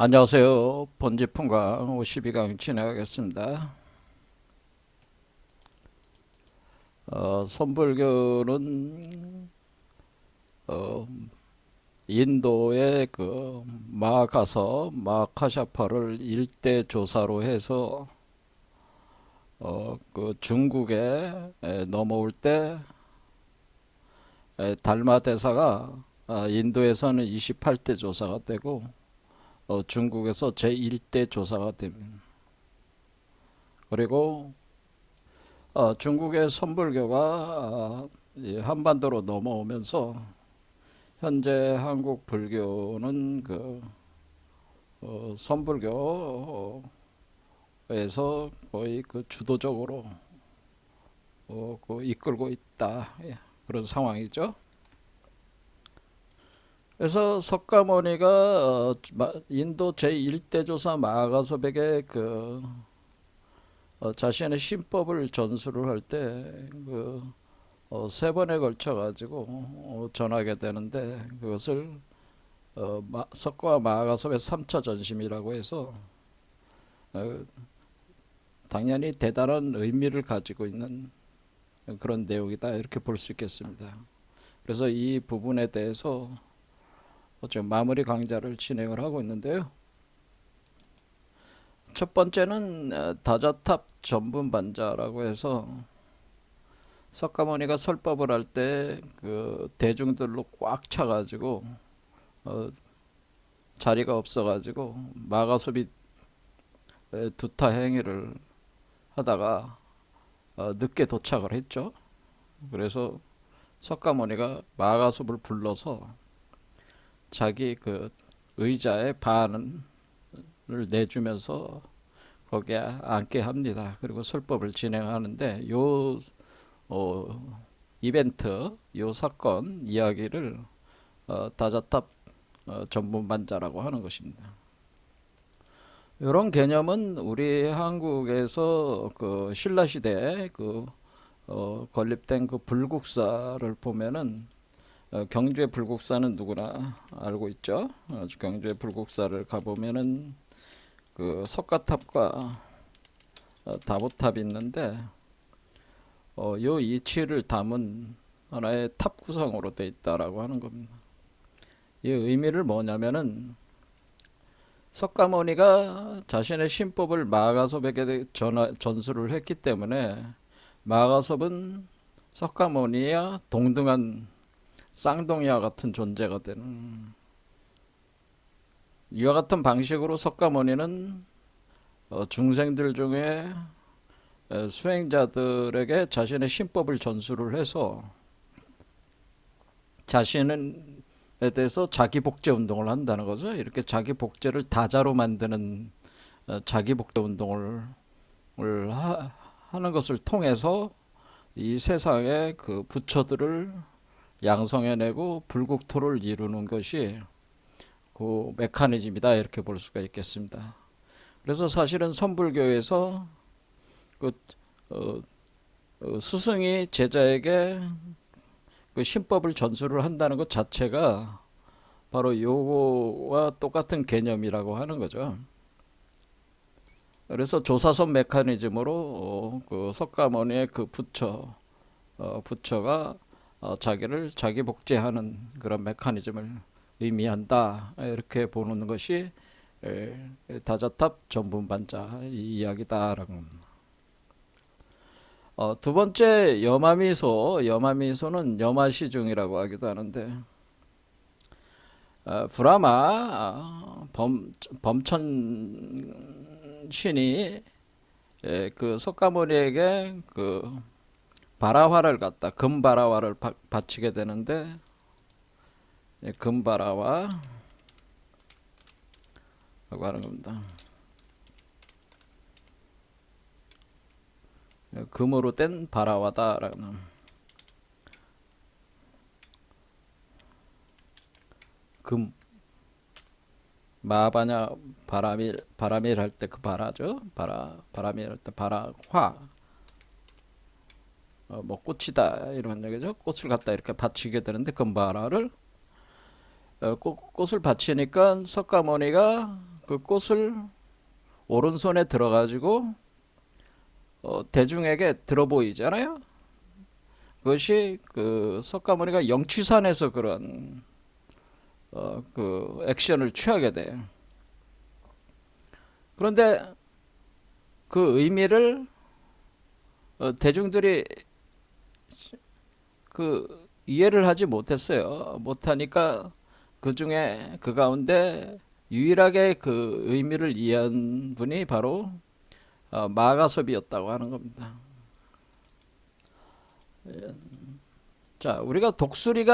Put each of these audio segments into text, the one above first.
안녕하세요. 본지풍강 52강 진행하겠습니다. 선불교는 어, 인도의 그 마가서 마카샤파를 일대 조사로 해서 그 중국에 넘어올 때 달마 대사가 인도에서는 28대 조사가 되고 중국에서 제1대 조사가 됩니다. 그리고 중국의 선불교가 이 한반도로 넘어오면서 현재 한국 불교는 그 선불교에서 거의 그 주도적으로 그 이끌고 있다, 예, 그런 상황이죠. 그래서 석가모니가 인도 제1대 조사 마가섭에게 그 자신의 신법을 전수를 할 때 그 세 번에 걸쳐 가지고 전하게 되는데, 그것을 석가 마가섭의 3차 전심이라고 해서 어, 당연히 대단한 의미를 가지고 있는 그런 내용이다, 이렇게 볼 수 있겠습니다. 그래서 이 부분에 대해서 지금 마무리 강좌를 진행을 하고 있는데요. 첫 번째는 다자탑 전분반자라고 해서 석가모니가 설법을 할 때 그 대중들로 꽉 차가지고 자리가 없어가지고 마가섭이 두타 행위를 하다가 늦게 도착을 했죠. 그래서 석가모니가 마가섭을 불러서 자기 그 의자에 반을 내주면서 거기에 앉게 합니다. 그리고 설법을 진행하는데 요 이벤트, 요 사건 이야기를 다자탑 전문반자라고 하는 것입니다. 이런 개념은 우리 한국에서 그 신라 시대에 그 건립된 그 불국사를 보면은 경주의 불국사는 누구나 알고 있죠. 경주의 불국사를 가보면은 그 석가탑과 다보탑이 있는데 요 이치를 담은 하나의 탑 구성으로 되어 있다라고 하는 겁니다. 이 의미를 뭐냐면은 석가모니가 자신의 신법을 마가섭에게 전수를 했기 때문에 마가섭은 석가모니와 동등한 쌍둥이와 같은 존재가 되는, 이와 같은 방식으로 석가모니는 중생들 중에 수행자들에게 자신의 신법을 전수를 해서 자신에 대해서 자기 복제 운동을 한다는 거죠. 이렇게 자기 복제를 다자로 만드는 자기 복제 운동을 하는 것을 통해서 이 세상의 그 부처들을 양성해내고 불국토를 이루는 것이 그 메커니즘이다, 이렇게 볼 수가 있겠습니다. 그래서 사실은 선불교에서 그 스승이 제자에게 그 신법을 전수를 한다는 것 자체가 바로 요거와 똑같은 개념이라고 하는 거죠. 그래서 조사선 메커니즘으로 그 석가모니의 그 부처가 자기를 자기 복제하는 그런 메커니즘을 의미한다, 이렇게 보는 것이 다자탑 전분반자 이 이야기다라고 합니다. 두 번째 여마미소는 여마시중이라고 하기도 하는데, 브라마 범천 신이 그 석가모니에게 그 바라화를 갖다 금바라화를 바치게 되는데, 금바라화라고 하는 겁니다. 금으로 된 바라화다라는, 금 마바냐 바람일 할 때 그 바라죠. 바람일 할 때 바라화, 뭐 꽃이다 이런 얘기죠. 꽃을 갖다 이렇게 바치게 되는데 금바라를 꽃을 바치니까 석가모니가 그 꽃을 오른손에 들어가지고 대중에게 들어 보이잖아요. 그것이 그 석가모니가 영취산에서 그런 그 액션을 취하게 돼요. 그런데 그 의미를 대중들이 그 이해를 하지 못했어요. 못하니까 그 중에 그 가운데 유일하게 그 의미를 이해한 분이 바로 마가섭이었다고 하는 겁니다. 자, 우리가 독수리가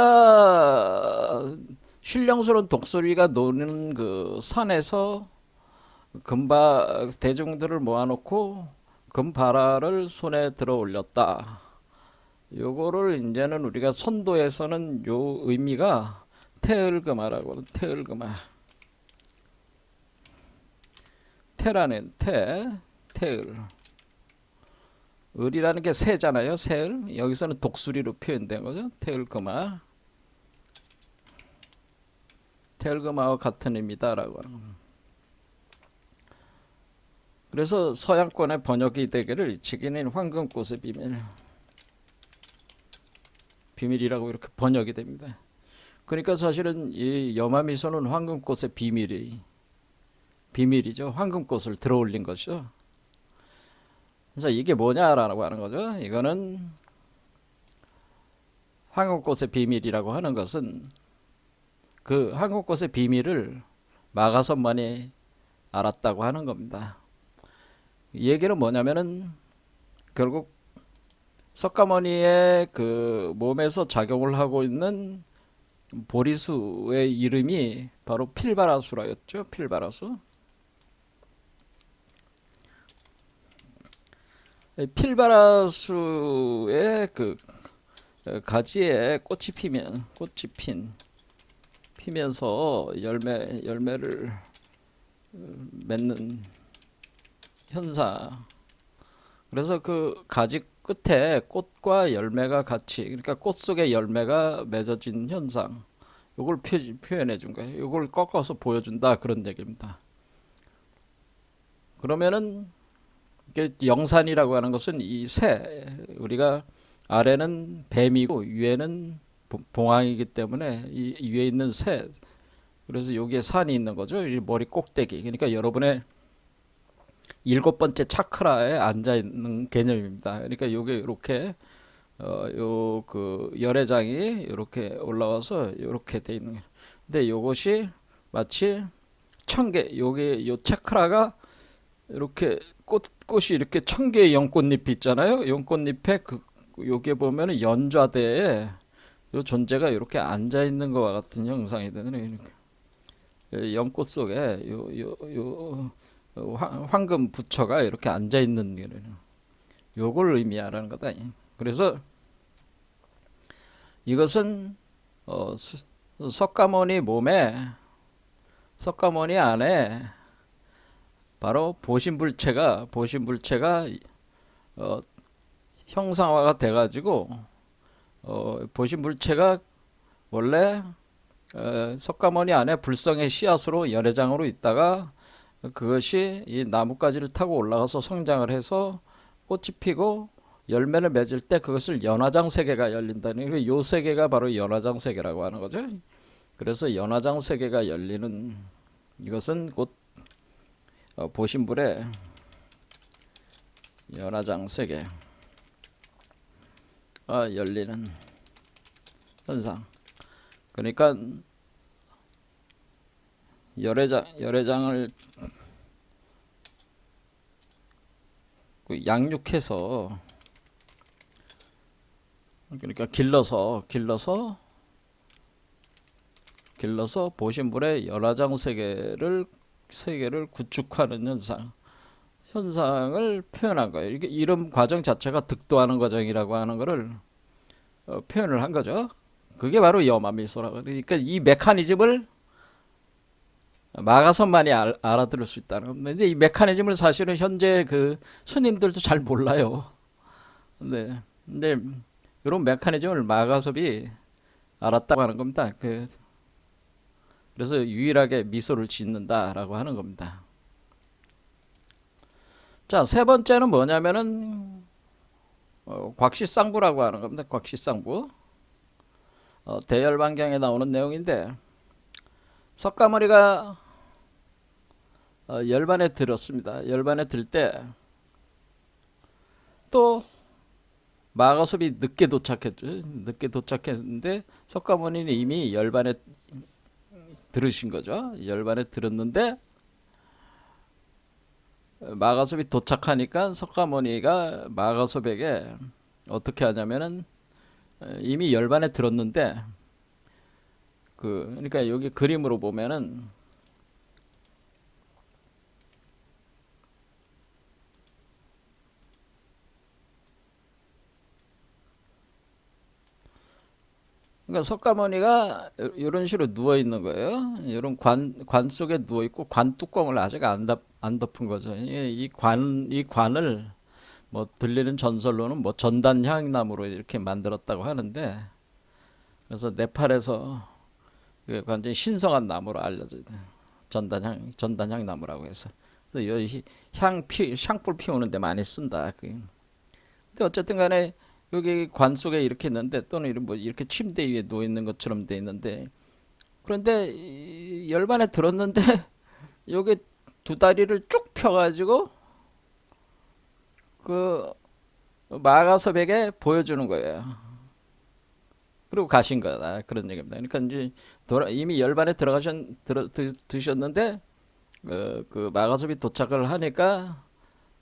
신령스러운 독수리가 노는 그 산에서 대중들을 모아놓고 금바라를 손에 들어 올렸다. 요거를 이제는 우리가 선도에서는 요 의미가 태을금화라고 하는 태을금화. 태라는 태을. 을이라는 게 새잖아요. 새을. 여기서는 독수리로 표현된 거죠. 태을금화. 태을금화와 같은 의미다라고 하는 겁니다. 그래서 서양권의 번역이 되기를 이치기는 황금꽃의 비밀이라고 이렇게 번역이 됩니다. 그러니까 사실은 이 여마미소는 황금꽃의 비밀이죠. 황금꽃을 들어올린 것이죠. 그래서 이게 뭐냐라고 하는 거죠. 이거는 황금꽃의 비밀이라고 하는 것은 그 황금꽃의 비밀을 마가섭만이 알았다고 하는 겁니다. 이 얘기는 뭐냐면은 결국 석가모니의 그 몸에서 작용을 하고 있는 보리수의 이름이 바로 필바라수라였죠. 필바라수. 필바라수의 그 가지에 꽃이 피면서 열매를 맺는 현상. 그래서 그 가지 끝에 꽃과 열매가 같이, 그러니까 꽃 속에 열매가 맺어진 현상, 요걸 표현해 준 거예요. 요걸 꺾어서 보여준다, 그런 얘기입니다. 그러면은 영산이라고 하는 것은 이 우리가 아래는 뱀이고 위에는 봉황이기 때문에 이 위에 있는 새, 그래서 여기에 산이 있는 거죠. 이 머리 꼭대기. 그러니까 여러분의 7번째 차크라에 앉아 있는 개념입니다. 그러니까 요게 이렇게 요 그 열애장이 이렇게 올라와서 이렇게 돼 있는 거예요. 근데 요것이 마치 요 차크라가 이렇게 꽃이 이렇게 1000개의 연꽃잎이 있잖아요. 연꽃잎에 여기에 보면은 연좌대에 요 존재가 이렇게 앉아 있는 것과 같은 형상이 되는 연꽃 속에 황금 부처가 이렇게 앉아 있는 요걸 의미하라는 거다. 그래서 이것은 석가모니 안에 바로 보신불체가 형상화가 돼가지고 보신불체가 원래 석가모니 안에 불성의 씨앗으로 열애장으로 있다가 그것이 이 나뭇가지를 타고 올라가서 성장을 해서 꽃이 피고 열매를 맺을 때 그것을 연화장 세계가 열린다는, 요 세계가 바로 연화장 세계라고 하는 거죠. 그래서 연화장 세계가 열리는 이것은 곧 보신불의 연화장 세계가 열리는 현상. 그러니까 열애장을 양육해서, 그러니까 길러서 보신불의 연화장 세계를 구축하는 현상을 표현한 거예요. 이게 이런 과정 자체가 득도하는 과정이라고 하는 거를 표현을 한 거죠. 그게 바로 여마미소라고. 그러니까 이 메커니즘을 마가선만이 알아들을 수 있다는 겁니다. 근데 이 메커니즘을 사실은 현재 그 스님들도 잘 몰라요. 근데 이런 메커니즘을 마가섭이 알았다고 하는 겁니다. 그래서 유일하게 미소를 짓는다라고 하는 겁니다. 자, 세 번째는 뭐냐면은 곽시쌍부라고 하는 겁니다. 곽시쌍부. 대열반경에 나오는 내용인데 석가모니가 열반에 들었습니다. 열반에 들 때 또 마가섭이 늦게 도착했죠. 늦게 도착했는데 석가모니는 이미 열반에 들으신 거죠. 열반에 들었는데 마가섭이 도착하니까 석가모니가 마가섭에게 어떻게 하냐면은 이미 열반에 들었는데 그러니까 여기 그림으로 보면은 그러니까 석가모니가 이런 식으로 누워 있는 거예요. 이런 관 속에 누워 있고 관 뚜껑을 아직 안 덮은 거죠. 이 관을 뭐 들리는 전설로는 뭐 전단향나무로 이렇게 만들었다고 하는데 그래서 네팔에서 완전히 신성한 나무로 알려져 있는 전단향 나무라고 해서 그래서 여기 향불 피우는데 많이 쓴다. 근데 어쨌든 간에 여기 관 속에 이렇게 있는데 또는 뭐 이렇게 침대 위에 누워 있는 것처럼 돼 있는데 그런데 열반에 들었는데 여기 두 다리를 쭉 펴가지고 그 마가섭에게 보여주는 거예요. 그리고 가신 거다 그런 얘기입니다. 그러니까 이제 이미 열반에 드셨는데 그 마가섭이 도착을 하니까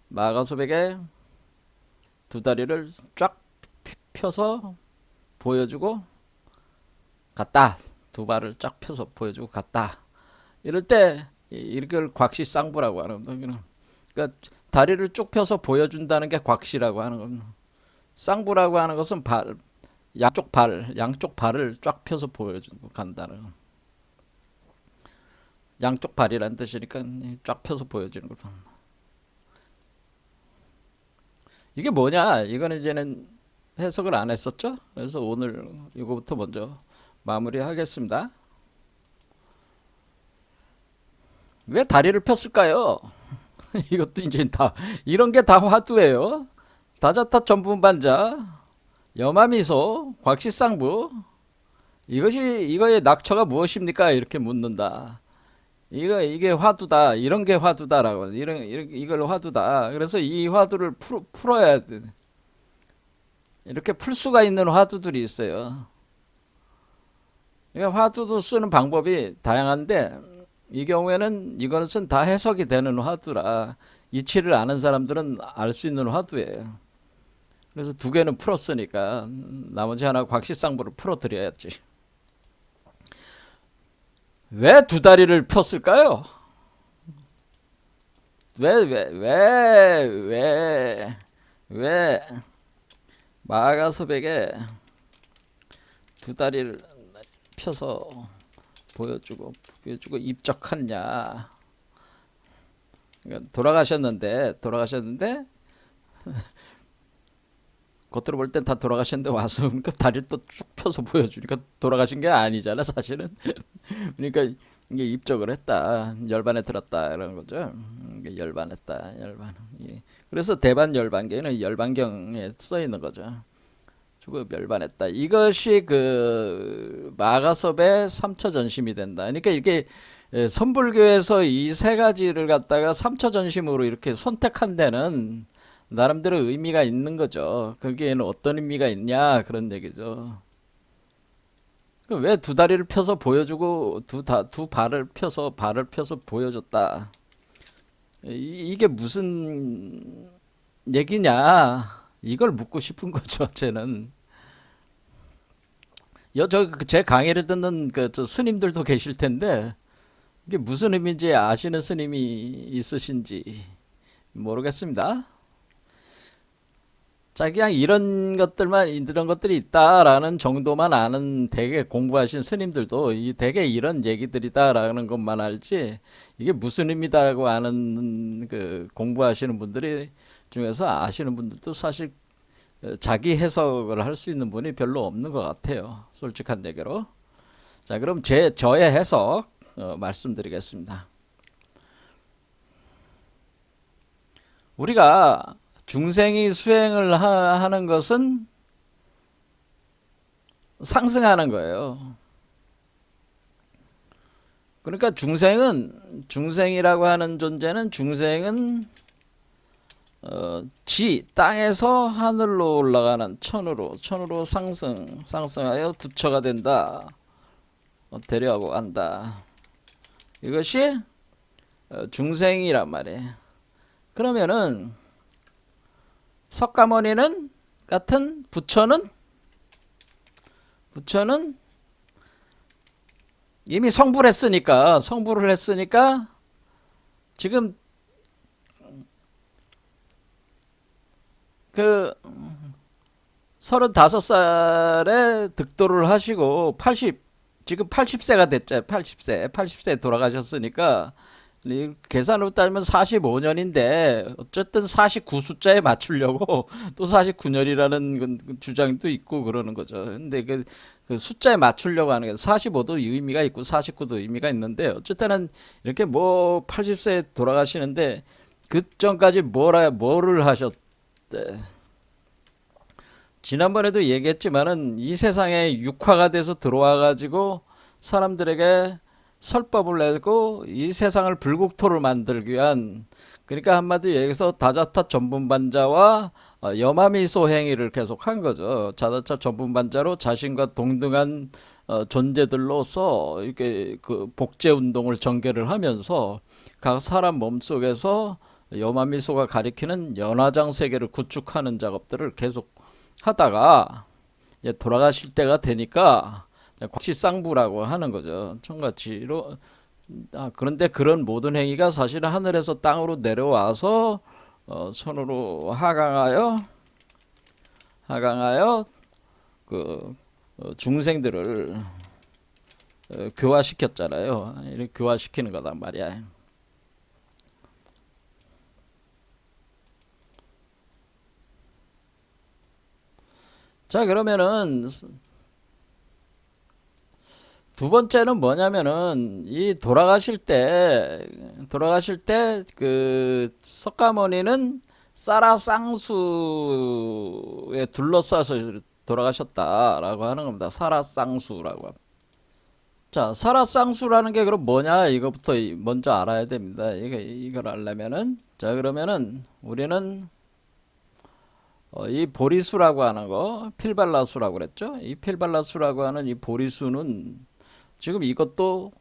마가섭에게 두 다리를 쫙 펴서 보여주고 갔다. 두 발을 쫙 펴서 보여주고 갔다. 이럴 때 이걸 곽시쌍부라고 하는 겁니다. 그러니까 다리를 쭉 펴서 보여준다는 게 곽시라고 하는 겁니다. 쌍부라고 하는 것은 양쪽 발을 쫙 펴서 보여주고 간다는 거. 양쪽 발이라는 뜻이니까 쫙 펴서 보여주는 걸. 이게 뭐냐? 이거는 이제는 해석을 안 했었죠? 그래서 오늘 이거부터 먼저 마무리하겠습니다. 왜 다리를 폈을까요? 이것도 이제 다 이런 게 다 화두예요. 다자타 전분반자, 여마미소, 곽시쌍부. 이거의 낙처가 무엇입니까? 이렇게 묻는다. 이게 화두다. 이런 게 화두다라고. 이걸 화두다. 그래서 이 화두를 풀어야 돼. 이렇게 풀 수가 있는 화두들이 있어요. 그러니까 화두도 쓰는 방법이 다양한데 이 경우에는 이것은 다 해석이 되는 화두라 이치를 아는 사람들은 알 수 있는 화두예요. 그래서 두 개는 풀었으니까 나머지 하나 곽시쌍부를 풀어드려야지. 왜 두 다리를 폈을까요? 왜 마가섭에게 두 다리를 펴서 보여주고 입적했냐? 그러니까 돌아가셨는데 겉으로 볼 땐 다 돌아가셨는데 와서 그러니까 다리를 또 쭉 펴서 보여주니까 돌아가신 게 아니잖아 사실은. 그러니까 이게 입적을 했다, 열반에 들었다 이런 거죠. 열반했다, 열반. 예. 그래서 대반 열반경에는 열반경에 써 있는 거죠. 주고 열반했다. 이것이 그 마가섭의 3차 전심이 된다. 그러니까 이게 선불교에서 이 세 가지를 갖다가 3차 전심으로 이렇게 선택한 데는 나름대로 의미가 있는 거죠. 거기에는 어떤 의미가 있냐 그런 얘기죠. 왜 두 다리를 펴서 보여주고 두 발을 펴서 보여줬다. 이게 무슨 얘기냐 이걸 묻고 싶은 거죠. 쟤는 제 강의를 듣는 저 스님들도 계실 텐데 이게 무슨 의미인지 아시는 스님이 있으신지 모르겠습니다. 자, 그냥 이런 것들이 있다라는 정도만 아는 되게 공부하신 스님들도 되게 이런 얘기들이다라는 것만 알지, 이게 무슨 의미다라고 아는 그 공부하시는 분들이 중에서 아시는 분들도 사실 자기 해석을 할 수 있는 분이 별로 없는 것 같아요. 솔직한 얘기로. 자, 그럼 저의 해석. 말씀드리겠습니다. 우리가 중생이 수행을 하는 것은 상승하는 거예요. 그러니까 중생이라고 하는 존재는 땅에서 하늘로 올라가는 천으로 상승하여 부처가 된다. 되려고 한다. 이것이 중생이란 말이에요. 그러면은 석가모니는 같은 부처는 이미 성불을 했으니까 지금 그 35살에 득도를 하시고 지금 80세가 됐죠. 80세에 돌아가셨으니까 계산으로 따지면 45년인데 어쨌든 49 숫자에 맞추려고 또 49년이라는 주장도 있고 그러는 거죠. 근데 그 숫자에 맞추려고 하는 게 45도 의미가 있고 49도 의미가 있는데 어쨌든 이렇게 80세에 돌아가시는데 그 전까지 뭐를 하셨대. 지난번에도 얘기했지만은 이 세상에 육화가 돼서 들어와 가지고 사람들에게 설법을 내고 이 세상을 불국토를 만들기 위한, 그러니까 한마디로 여기서 다자타 전분반자와 여마미소 행위를 계속 한 거죠. 다자타 전분반자로 자신과 동등한 존재들로서 이렇게 그 복제 운동을 전개를 하면서 각 사람 몸속에서 여마미소가 가리키는 연화장 세계를 구축하는 작업들을 계속 하다가 이제 돌아가실 때가 되니까 곽시쌍부라고 하는 거죠. 청가치로. 그런데 그런 모든 행위가 사실은 하늘에서 땅으로 내려와서 손으로 하강하여 그 중생들을 교화시켰잖아요. 이렇게 교화시키는 거단 말이야. 자, 그러면은 두 번째는 뭐냐면은 이 돌아가실 때 그 석가모니는 사라쌍수에 둘러싸서 돌아가셨다라고 하는 겁니다. 사라쌍수라고. 자, 사라쌍수라는 게 그럼 뭐냐? 이거부터 먼저 알아야 됩니다. 이걸 알려면은, 자, 그러면은 우리는 이 보리수라고 하는 거, 필발라수라고 그랬죠? 이 필발라수라고 하는 이 보리수는 지금 이것도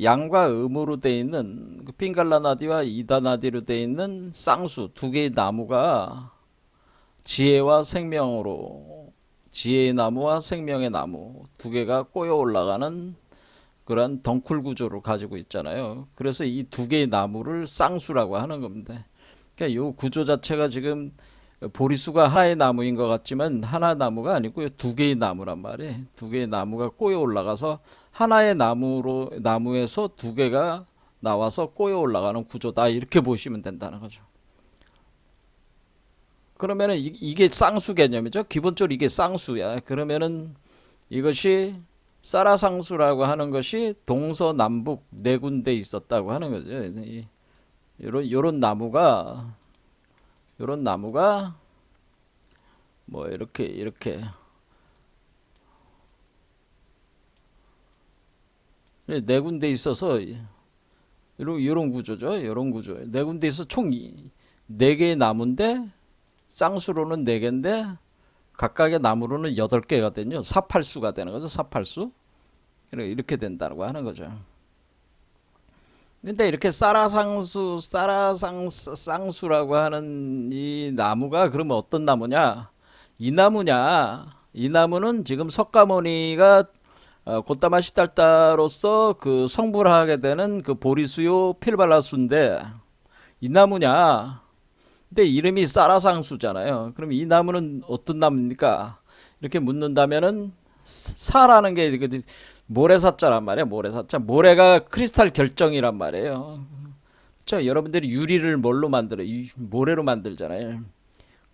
양과 음으로 되어 있는 핑갈라나디와 이다나디로 되어 있는 쌍수 두 개의 나무가 지혜의 나무와 생명의 나무 두 개가 꼬여 올라가는 그런 덩쿨 구조를 가지고 있잖아요. 그래서 이 두 개의 나무를 쌍수라고 하는 겁니다. 그러니까 이 구조 자체가 지금 보리수가 하나의 나무인 것 같지만 하나 나무가 아니고요. 두 개의 나무란 말이에요. 두 개의 나무가 꼬여 올라가서 하나의 나무에서 두 개가 나와서 꼬여 올라가는 구조다. 이렇게 보시면 된다는 거죠. 그러면은 이게 쌍수 개념이죠. 기본적으로 이게 쌍수야. 그러면은 이것이 사라상수라고 하는 것이 동서남북 네 군데 있었다고 하는 거죠. 요런 나무가 뭐 이렇게 네 군데 있어서 요런 구조죠. 요런 구조. 네 군데 있어 총 네 개의 나무인데 쌍수로는 네 개인데 각각의 나무로는 8개가 되죠. 사팔수가 되는 거죠. 사팔수. 이렇게 된다고 하는 거죠. 근데 이렇게 쌍수라고 하는 이 나무가 그러면 어떤 나무냐? 이 나무는 지금 석가모니가 고타마 시달타로서 그 성불하게 되는 그 보리수요 필발라수인데 이 나무냐? 근데 이름이 사라상수잖아요. 그럼 이 나무는 어떤 나무입니까? 이렇게 묻는다면은 사라는 게 모래사자란 말이에요. 모래사자. 모래가 크리스탈 결정이란 말이에요. 그렇죠? 여러분들이 유리를 뭘로 만들어요? 모래로 만들잖아요.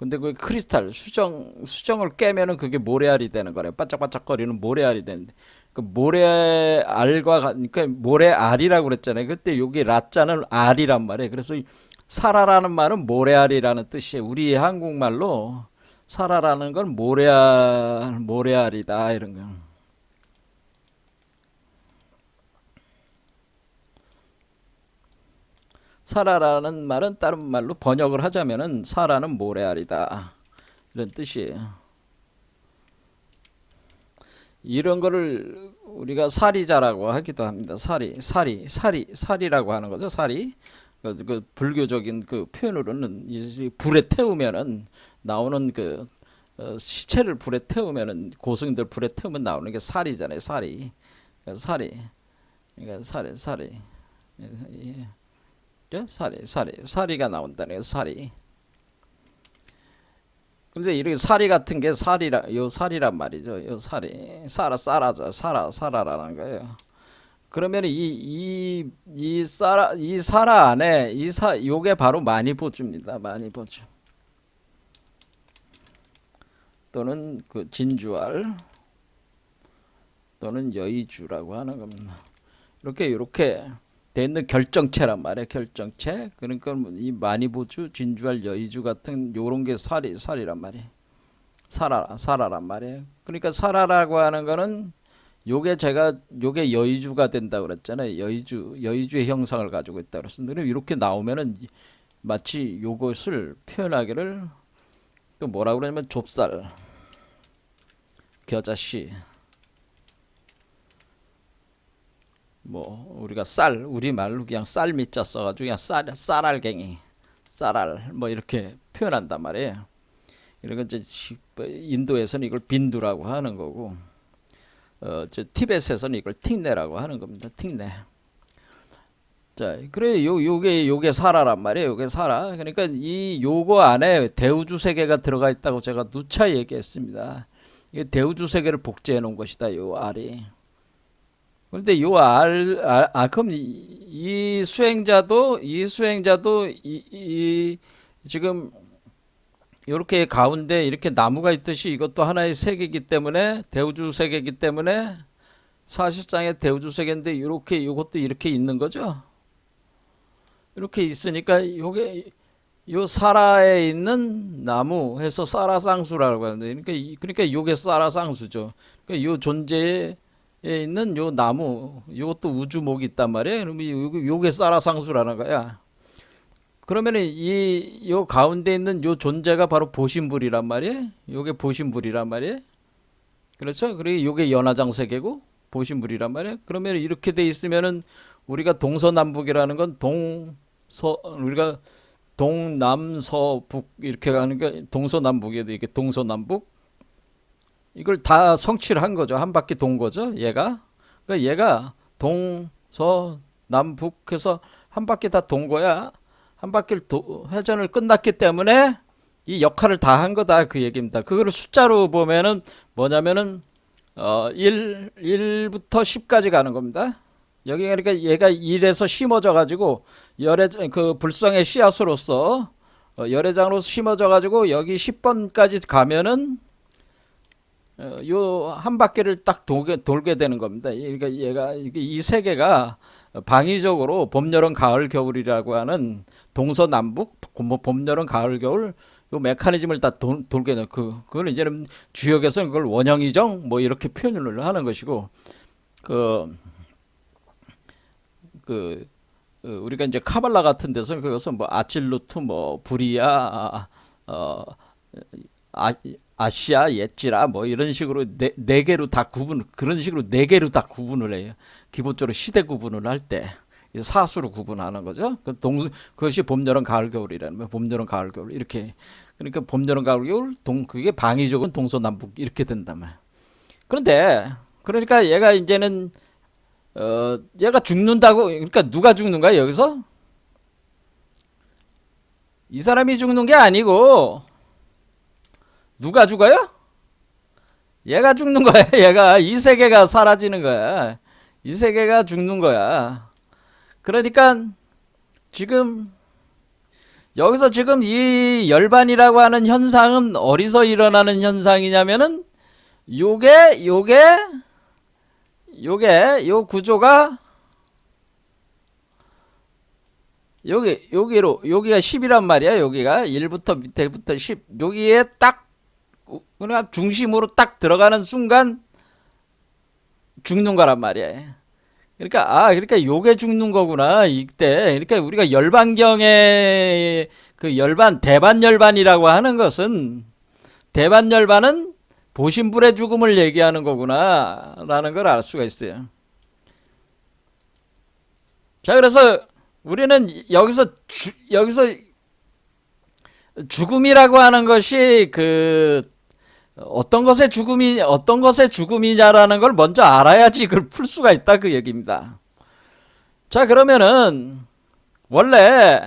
근데 그 크리스탈 수정을 깨면은 그게 모래알이 되는 거래요. 반짝반짝거리는 모래알이 되는데 그 모래알과 그러니까 모래알이라고 그랬잖아요. 그때 여기 라자는 알이란 말이에요. 그래서 사라라는 말은 모래알이라는 뜻이에요. 우리 한국말로 사라라는 건 모래알이다 이런 거. 사라라는 말은 다른 말로 번역을 하자면은 사라는 모래알이다 이런 뜻이에요. 이런 거를 우리가 사리자라고 하기도 합니다. 사리라고 하는 거죠. 사리. 그 불교적인 그 표현으로는 불에 태우면은 나오는 그 시체를 불에 태우면은 고승들 불에 태우면 나오는 게 사리잖아요. 사리. 그러니까 사리. 그러니까 사리. 예. 사리가 나온다는 게 사리. 근데 이렇게 사리 같은 게 요 사리란 말이죠. 요 사리. 사라라는 거예요. 그러면 이 사라 안에 요게 바로 만이보주입니다. 만이보주. 또는 그 진주알 또는 여의주라고 하는 겁니다. 이렇게 돼 있는 결정체란 말이에요. 결정체. 그러니까 이 만이보주, 진주알, 여의주 같은 요런 게 사리란 말이에요. 사라란 말이에요. 그러니까 사라라고 하는 거는 요게 여의주가 된다 그랬잖아요. 여의주의 형상을 가지고 있다 그랬습니다. 이렇게 나오면은 마치 요것을 표현하기를 또 뭐라 그러냐면 좁쌀, 겨자씨, 뭐 우리가 우리말로 그냥 쌀미자 써가지고 그냥 쌀알갱이, 쌀알 뭐 이렇게 표현한단 말이에요. 이런 이제 인도에서는 이걸 빈두라고 하는 거고, 저 티벳에서는 이걸 틱네라고 하는 겁니다. 틱네. 자, 그래 요게 사라란 말이에요. 요게 사라. 그러니까 요거 안에 대우주 세계가 들어가 있다고 제가 누차 얘기했습니다. 이게 대우주 세계를 복제해 놓은 것이다. 요 알이. 그런데 요 그럼 이 수행자도 지금 이렇게 가운데 이렇게 나무가 있듯이 이것도 하나의 세계이기 때문에 대우주 세계이기 때문에 사실상의 대우주 세계인데 요것도 이렇게 있는 거죠. 이렇게 있으니까 요 사라에 있는 나무 해서 사라상수라고 하는데 그러니까 요게 사라상수죠. 그러니까 요 존재에 있는 요 나무 요것도 우주목이 있단 말이에요. 그러면 요게 사라상수라는 거야. 그러면은 요 가운데 있는 요 존재가 바로 보신불이란 말이에요. 요게 보신불이란 말이에요. 그렇죠? 그리고 요게 연화장 세계고 보신불이란 말이에요. 그러면 이렇게 돼 있으면은 우리가 동서남북이라는 건 우리가 동남서북 이렇게 가는 게 동서남북에도 이게 동서남북 이걸 다 성취를 한 거죠. 한 바퀴 돈 거죠. 그러니까 얘가 동서남북해서 한 바퀴 다 돈 거야. 한 바퀴 회전을 끝났기 때문에 이 역할을 다 한 거다 그 얘기입니다. 그거를 숫자로 보면은 뭐냐면은 1부터 10까지 가는 겁니다. 여기 그러니까 얘가 1에서 심어져 가지고 그 불성의 씨앗으로서 열애장으로 심어져 가지고 여기 10번까지 가면은 요 한 바퀴를 딱 돌게 되는 겁니다. 그러니까 이 세계가 방위적으로 봄, 여름, 가을, 겨울이라고 하는 동서남북, 봄, 여름, 가을, 겨울 요 메커니즘을 다 돌게 되는 그걸 이제는 주역에서는 그걸 원형이정 뭐 이렇게 표현을 하는 것이고 우리가 이제 카발라 같은 데서 그것은 뭐 아칠루트 뭐 브리아 아시아 예지라 뭐 이런 식으로 네 개로 다 그런 식으로 네 개로 다 구분을 해요. 기본적으로 시대 구분을 할 때 사수로 구분하는 거죠. 그것이 봄, 여름, 가을, 겨울이라는 거예요. 봄, 여름, 가을, 겨울 이렇게. 그러니까 봄, 여름, 가을, 겨울 그게 방위적은 동서남북 이렇게 된단 말이에요. 그러니까 얘가 이제는 얘가 죽는다고. 그러니까 누가 죽는 거야 여기서? 이 사람이 죽는 게 아니고 누가 죽어요? 얘가 죽는 거야. 얘가 이 세계가 사라지는 거야. 이 세계가 죽는 거야. 그러니까 지금 여기서 지금 이 열반이라고 하는 현상은 어디서 일어나는 현상이냐면은 요 구조가 여기가 10이란 말이야. 여기가 1부터 밑에부터 10. 여기에 딱 그러니까 중심으로 딱 들어가는 순간 죽는 거란 말이야. 그러니까 요게 죽는 거구나. 이때. 그러니까 우리가 열반경에 그 대반열반이라고 하는 것은 대반열반은 보신불의 죽음을 얘기하는 거구나 라는 걸 알 수가 있어요. 자, 그래서 우리는 여기서 죽음이라고 하는 것이 그 어떤 것의 죽음이냐라는 걸 먼저 알아야지 그걸 풀 수가 있다 그 얘기입니다. 자, 그러면은 원래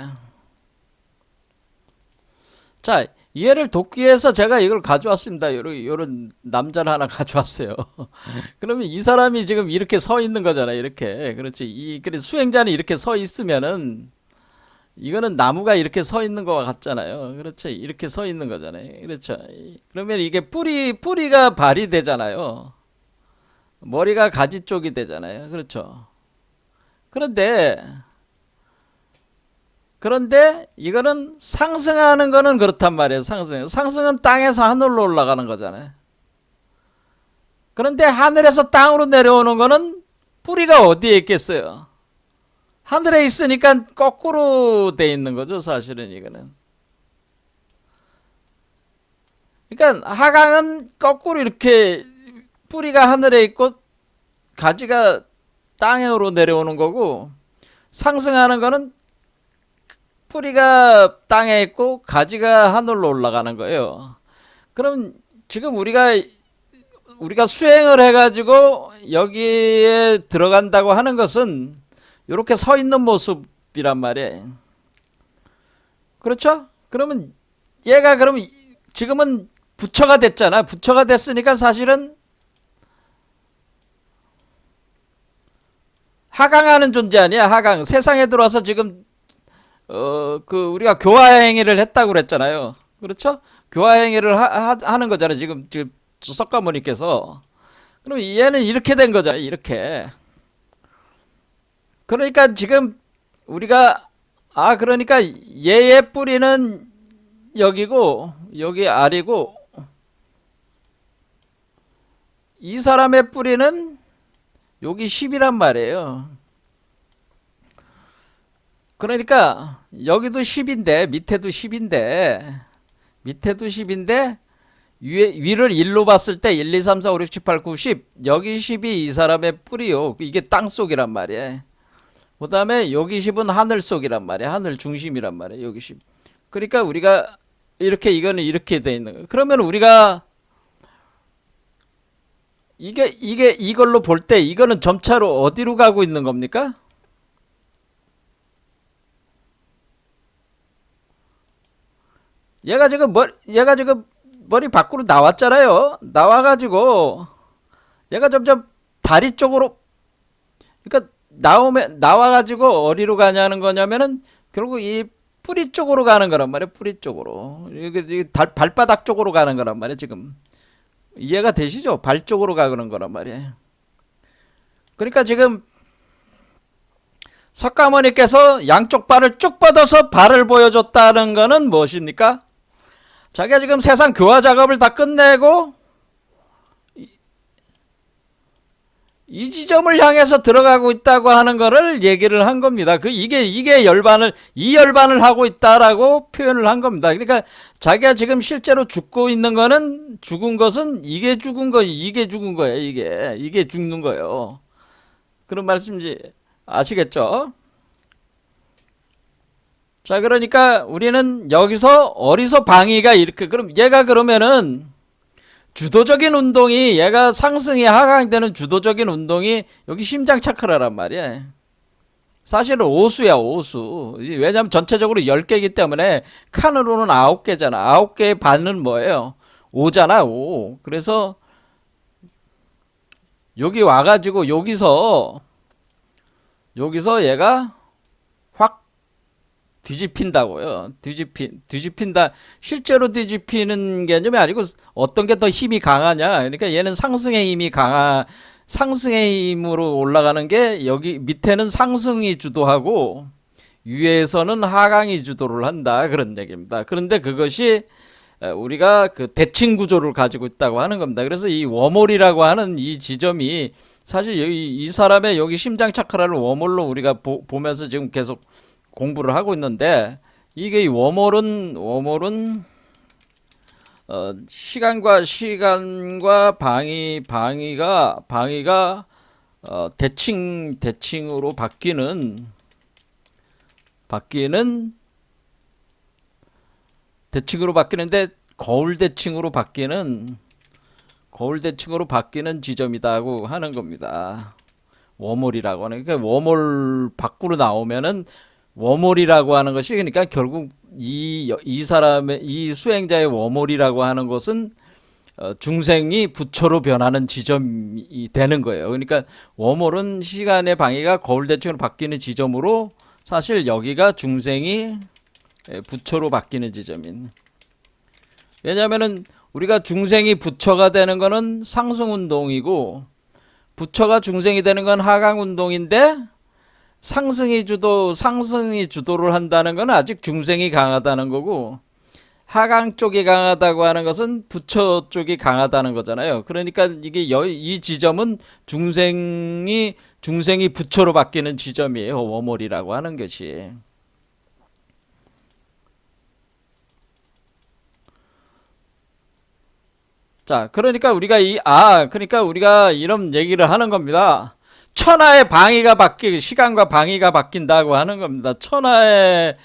자, 이해를 돕기 위해서 제가 이걸 가져왔습니다. 요런 남자를 하나 가져왔어요. 그러면 이 사람이 지금 이렇게 서 있는 거잖아요. 이렇게. 그렇지. 그래 수행자는 이렇게 서 있으면은 이거는 나무가 이렇게 서 있는 것 같잖아요. 그렇죠. 이렇게 서 있는 거잖아요. 그렇죠. 그러면 이게 뿌리가 발이 되잖아요. 머리가 가지 쪽이 되잖아요. 그렇죠. 그런데 이거는 상승하는 거는 그렇단 말이에요. 상승은 땅에서 하늘로 올라가는 거잖아요. 그런데 하늘에서 땅으로 내려오는 거는 뿌리가 어디에 있겠어요? 하늘에 있으니까 거꾸로 돼 있는 거죠, 사실은 이거는. 그러니까 하강은 거꾸로 이렇게 뿌리가 하늘에 있고 가지가 땅으로 내려오는 거고, 상승하는 거는 뿌리가 땅에 있고 가지가 하늘로 올라가는 거예요. 그럼 지금 우리가 수행을 해가지고 여기에 들어간다고 하는 것은 이렇게 서 있는 모습이란 말이에요. 그렇죠? 그러면 얘가 그러면 지금은 부처가 됐잖아. 부처가 됐으니까 사실은 하강하는 존재 아니야. 하강. 세상에 들어와서 지금 우리가 교화행위를 했다고 그랬잖아요. 그렇죠? 교화행위를 하는 거잖아요. 지금 석가모니께서. 그럼 얘는 이렇게 된 거잖아요. 이렇게. 그러니까 지금 우리가 그러니까 얘의 뿌리는 여기고 여기 아래고 이 사람의 뿌리는 여기 10이란 말이에요. 그러니까 여기도 10인데 밑에도 10인데 위를 1로 봤을 때 1, 2, 3, 4, 5, 6, 7, 8, 9, 10 여기 10이 이 사람의 뿌리요. 이게 땅속이란 말이에요. 그 다음에 여기 10은 하늘 속이란 말이에요. 하늘 중심이란 말이에요. 여기 10. 그러니까 우리가 이거는 이렇게 돼 있는 거예요. 그러면 우리가 이걸로 볼 때 이거는 점차로 어디로 가고 있는 겁니까? 얘가 지금 머리 밖으로 나왔잖아요. 나와가지고 얘가 점점 다리 쪽으로 그러니까 나와가지고 어디로 가냐는 거냐면은 결국 이 뿌리 쪽으로 가는 거란 말이에요. 뿌리 쪽으로. 이게 발바닥 쪽으로 가는 거란 말이에요. 지금 이해가 되시죠? 발 쪽으로 가는 거란 말이에요. 그러니까 지금 석가모니께서 양쪽 발을 쭉 뻗어서 발을 보여줬다는 거는 무엇입니까? 자기가 지금 세상 교화 작업을 다 끝내고 이 지점을 향해서 들어가고 있다고 하는 거를 얘기를 한 겁니다. 이게 열반을 하고 있다라고 표현을 한 겁니다. 그러니까 자기가 지금 실제로 죽은 것은 이게 죽은 거예요. 이게 죽는 거예요. 그런 말씀인지 아시겠죠? 자, 그러니까 우리는 여기서 어디서 방위가 이렇게 그럼 얘가 그러면은 주도적인 운동이 얘가 상승이 하강되는 주도적인 운동이 여기 심장 차크라란 말이야. 사실은 오수야, 오수. 왜냐면 전체적으로 10개이기 때문에 칸으로는 9개잖아. 9개의 반은 뭐예요? 5잖아, 5. 그래서 여기 와가지고 여기서 얘가 확 뒤집힌다고요. 뒤집힌다. 실제로 뒤집히는 개념이 아니고 어떤 게 더 힘이 강하냐. 그러니까 얘는 상승의 힘이 상승의 힘으로 올라가는 게 여기 밑에는 상승이 주도하고 위에서는 하강이 주도를 한다. 그런 얘기입니다. 그런데 그것이 우리가 그 대칭 구조를 가지고 있다고 하는 겁니다. 그래서 이 워몰이라고 하는 이 지점이 사실 이 사람의 여기 심장 차크라를 워몰로 우리가 보면서 지금 계속 공부를 하고 있는데 이게 이 워몰은 시간과 방위가 대칭으로 바뀌는 대칭으로 바뀌는데 거울 대칭으로 바뀌는 지점이다고 하는 겁니다. 워몰이라고 하는. 그러니까 워몰 밖으로 나오면은 워몰이라고 하는 것이 그러니까 결국 이 사람의 이 수행자의 워몰이라고 하는 것은 중생이 부처로 변하는 지점이 되는 거예요. 그러니까 워몰은 시간의 방해가 거울 대칭으로 바뀌는 지점으로 사실 여기가 중생이 부처로 바뀌는 지점인. 왜냐하면은 우리가 중생이 부처가 되는 거는 상승운동이고 부처가 중생이 되는 건 하강운동인데 상승이 주도를 한다는 건 아직 중생이 강하다는 거고 하강 쪽이 강하다고 하는 것은 부처 쪽이 강하다는 거잖아요. 그러니까 이게 이 지점은 중생이 부처로 바뀌는 지점이에요. 워몰이라고 하는 것이. 자, 그러니까 우리가 이런 얘기를 하는 겁니다. 천하의 방위가 시간과 방위가 바뀐다고 하는 겁니다. 천하의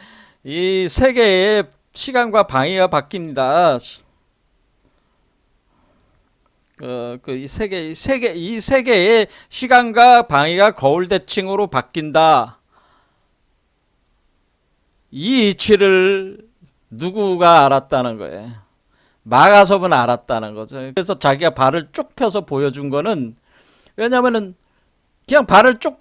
이 세계의 시간과 방위가 바뀝니다. 이 세계의 시간과 방위가 거울 대칭으로 바뀐다. 이 이치를 누구가 알았다는 거예요? 마가섭은 알았다는 거죠. 그래서 자기가 발을 쭉 펴서 보여준 거는 왜냐면은 그냥 발을 쭉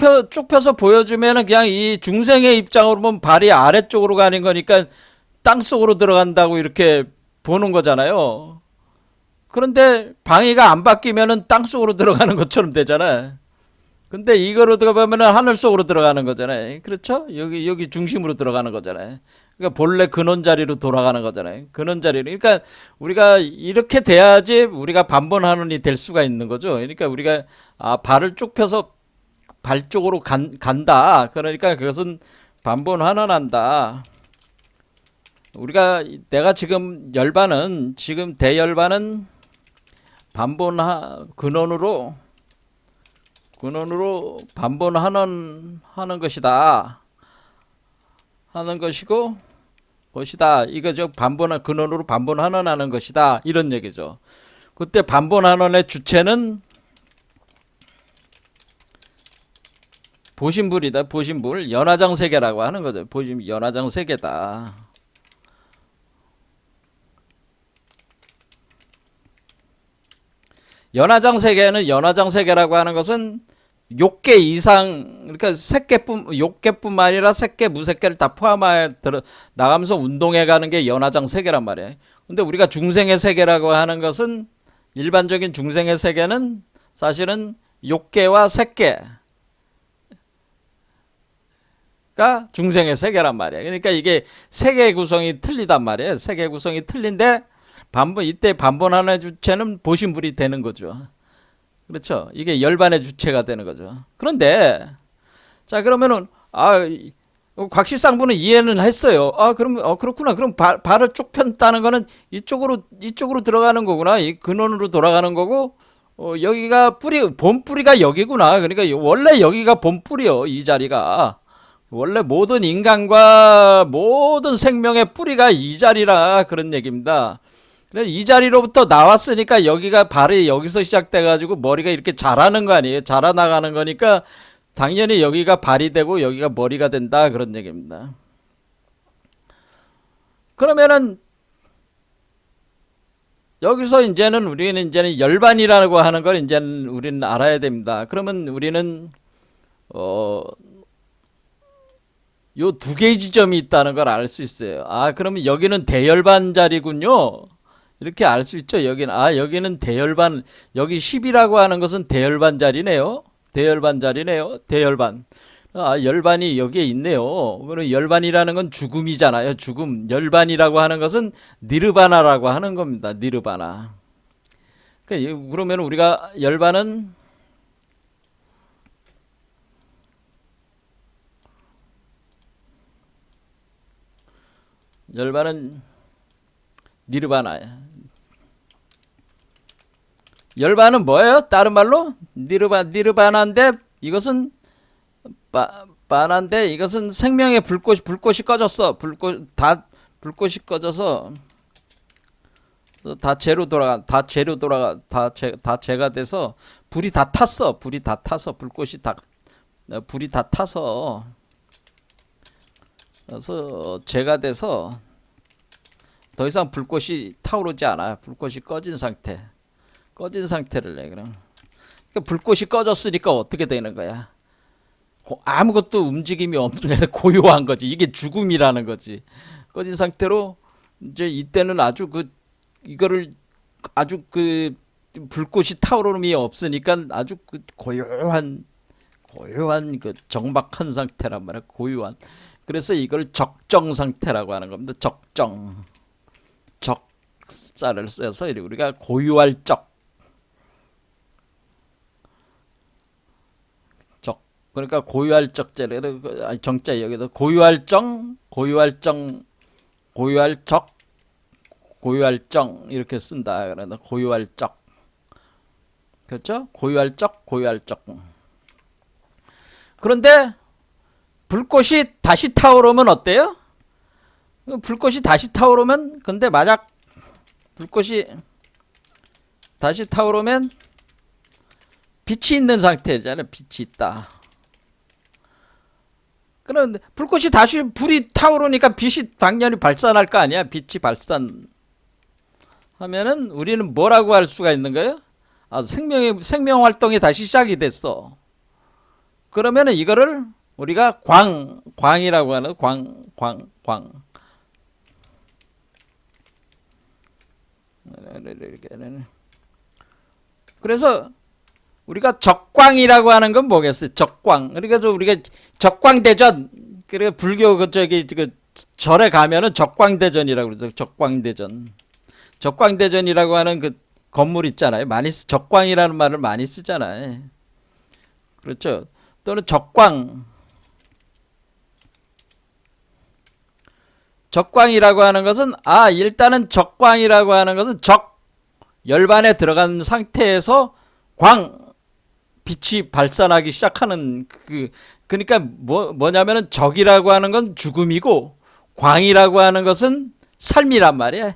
펴서 보여주면은 그냥 이 중생의 입장으로 보면 발이 아래쪽으로 가는 거니까 땅속으로 들어간다고 이렇게 보는 거잖아요. 그런데 방위가 안 바뀌면은 땅속으로 들어가는 것처럼 되잖아요. 근데 이거로 들어가면은 하늘 속으로 들어가는 거잖아요. 그렇죠? 여기 중심으로 들어가는 거잖아요. 그러니까 본래 근원 자리로 돌아가는 거잖아요. 근원 자리로. 그러니까 우리가 이렇게 돼야지 우리가 반본하는이 될 수가 있는 거죠. 그러니까 우리가 발을 쭉 펴서 발 쪽으로 간다. 그러니까 그것은 반본환원한다. 내가 지금 대열반은 근원으로 반본환원하는 것이다. 하는 것이고 이거죠. 근원으로 반본환원하는 것이다. 이런 얘기죠. 그때 반본환원의 주체는 보신불이다. 보신불. 연화장세계라고 하는 거죠. 연화장세계다. 연화장세계라고 하는 것은 6개 이상, 그러니까 욕계뿐만 아니라 색계, 무색계를 다 포함해 나가면서 운동해 가는 게 연화장세계란 말이에요. 근데 우리가 중생의 세계라고 하는 것은 일반적인 중생의 세계는 사실은 욕계와 색계 중생의 세계란 말이에요. 그러니까 이게 세계 구성이 틀리단 말이에요. 세계 구성이 틀린데 이때 반본하는 주체는 보신불이 되는 거죠. 그렇죠? 이게 열반의 주체가 되는 거죠. 그런데 자 그러면은 곽실상부는 이해는 했어요. 그렇구나. 그럼 발을 쭉 폈다는 거는 이쪽으로 들어가는 거구나. 이 근원으로 돌아가는 거고 여기가 본뿌리가 여기구나. 그러니까 원래 여기가 본뿌리요. 이 자리가. 원래 모든 인간과 모든 생명의 뿌리가 이 자리라 그런 얘기입니다. 이 자리로부터 나왔으니까 발이 여기서 시작돼가지고 머리가 이렇게 자라는 거 아니에요? 자라나가는 거니까 당연히 여기가 발이 되고 여기가 머리가 된다 그런 얘기입니다. 그러면은 여기서 우리는 열반이라고 하는 걸 우리는 알아야 됩니다. 그러면 우리는 요 두 개의 지점이 있다는 걸 알 수 있어요. 아, 그러면 여기는 대열반 자리군요. 이렇게 알 수 있죠. 여기는 대열반, 여기 10이라고 하는 것은 대열반 자리네요. 대열반 자리네요. 대열반. 아, 열반이 여기에 있네요. 그럼 열반이라는 건 죽음이잖아요. 죽음. 열반이라고 하는 것은 니르바나라고 하는 겁니다. 니르바나. 그러면 우리가 열반은 니르바나야. 열반은 뭐예요? 다른 말로 니르바나인데 이것은 바나인데 이것은 생명의 불꽃이 꺼졌어. 불꽃이 꺼져서 다 재가 돼서 불이 다 탔어. 불이 다 타서 그래서 재가 돼서 더 이상 불꽃이 타오르지 않아요. 불꽃이 꺼진 상태를 내. 그럼 그러니까 불꽃이 꺼졌으니까 어떻게 되는 거야? 아무것도 움직임이 없는 게 고요한 거지. 이게 죽음이라는 거지. 꺼진 상태로 이제 이때는 이거를 아주 불꽃이 타오름이 없으니까 아주 고요한 그 정박한 상태란 말이야. 고요한. 그래서 이걸 적정 상태라고 하는 겁니다. 적자를 써서 우리가 고유할 그러니까 고유할 적자를 정자 여기다 고유할 정 이렇게 쓴다. 그러나 고유할 적. 그렇죠? 고유할 적. 그런데 불꽃이 다시 타오르면 어때요? 불꽃이 다시 타오르면 근데 만약 불꽃이 다시 타오르면 빛이 있는 상태잖아요. 빛이 있다. 그런데 불꽃이 다시 불이 타오르니까 빛이 당연히 발산할 거 아니야. 빛이 발산하면은 우리는 뭐라고 할 수가 있는 거예요? 아, 생명 활동이 다시 시작이 됐어. 그러면은 이거를 우리가 광이라고 하는 광. 그래서 우리가 적광이라고 하는 건 뭐겠어요? 적광. 그러니까 우리가 적광대전. 그래 불교 그 절에 가면은 적광대전이라고 그러죠. 적광대전이라고 하는 그 건물 있잖아요. 적광이라는 말을 많이 쓰잖아요. 그렇죠. 또는 적광이라고 하는 것은 일단은 적광이라고 하는 것은 열반에 들어간 상태에서 빛이 발산하기 시작하는 그러니까 뭐냐면은 적이라고 하는 건 죽음이고 광이라고 하는 것은 삶이란 말이야.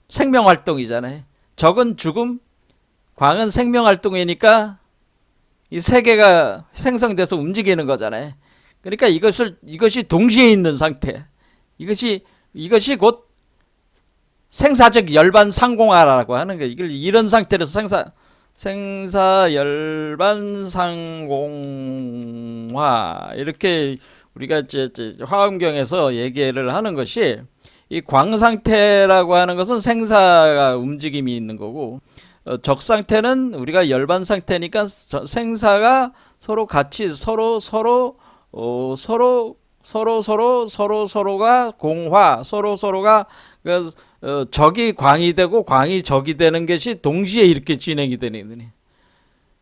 생명 활동이잖아요. 적은 죽음, 광은 생명 활동이니까 이 세 개가 생성돼서 움직이는 거잖아요. 그러니까 이것이 동시에 있는 상태. 이것이 곧 생사적 열반 상공화라고 하는 거예요. 이런 상태에서 생사 열반 상공화 이렇게 우리가 이제 화엄경에서 얘기를 하는 것이 이 광 상태라고 하는 것은 생사가 움직임이 있는 거고 적 상태는 우리가 열반 상태니까 생사가 서로 같이 서로가 공화, 서로가 적이 광이 되고 광이 적이 되는 것이 동시에 이렇게 진행이 되는 거니.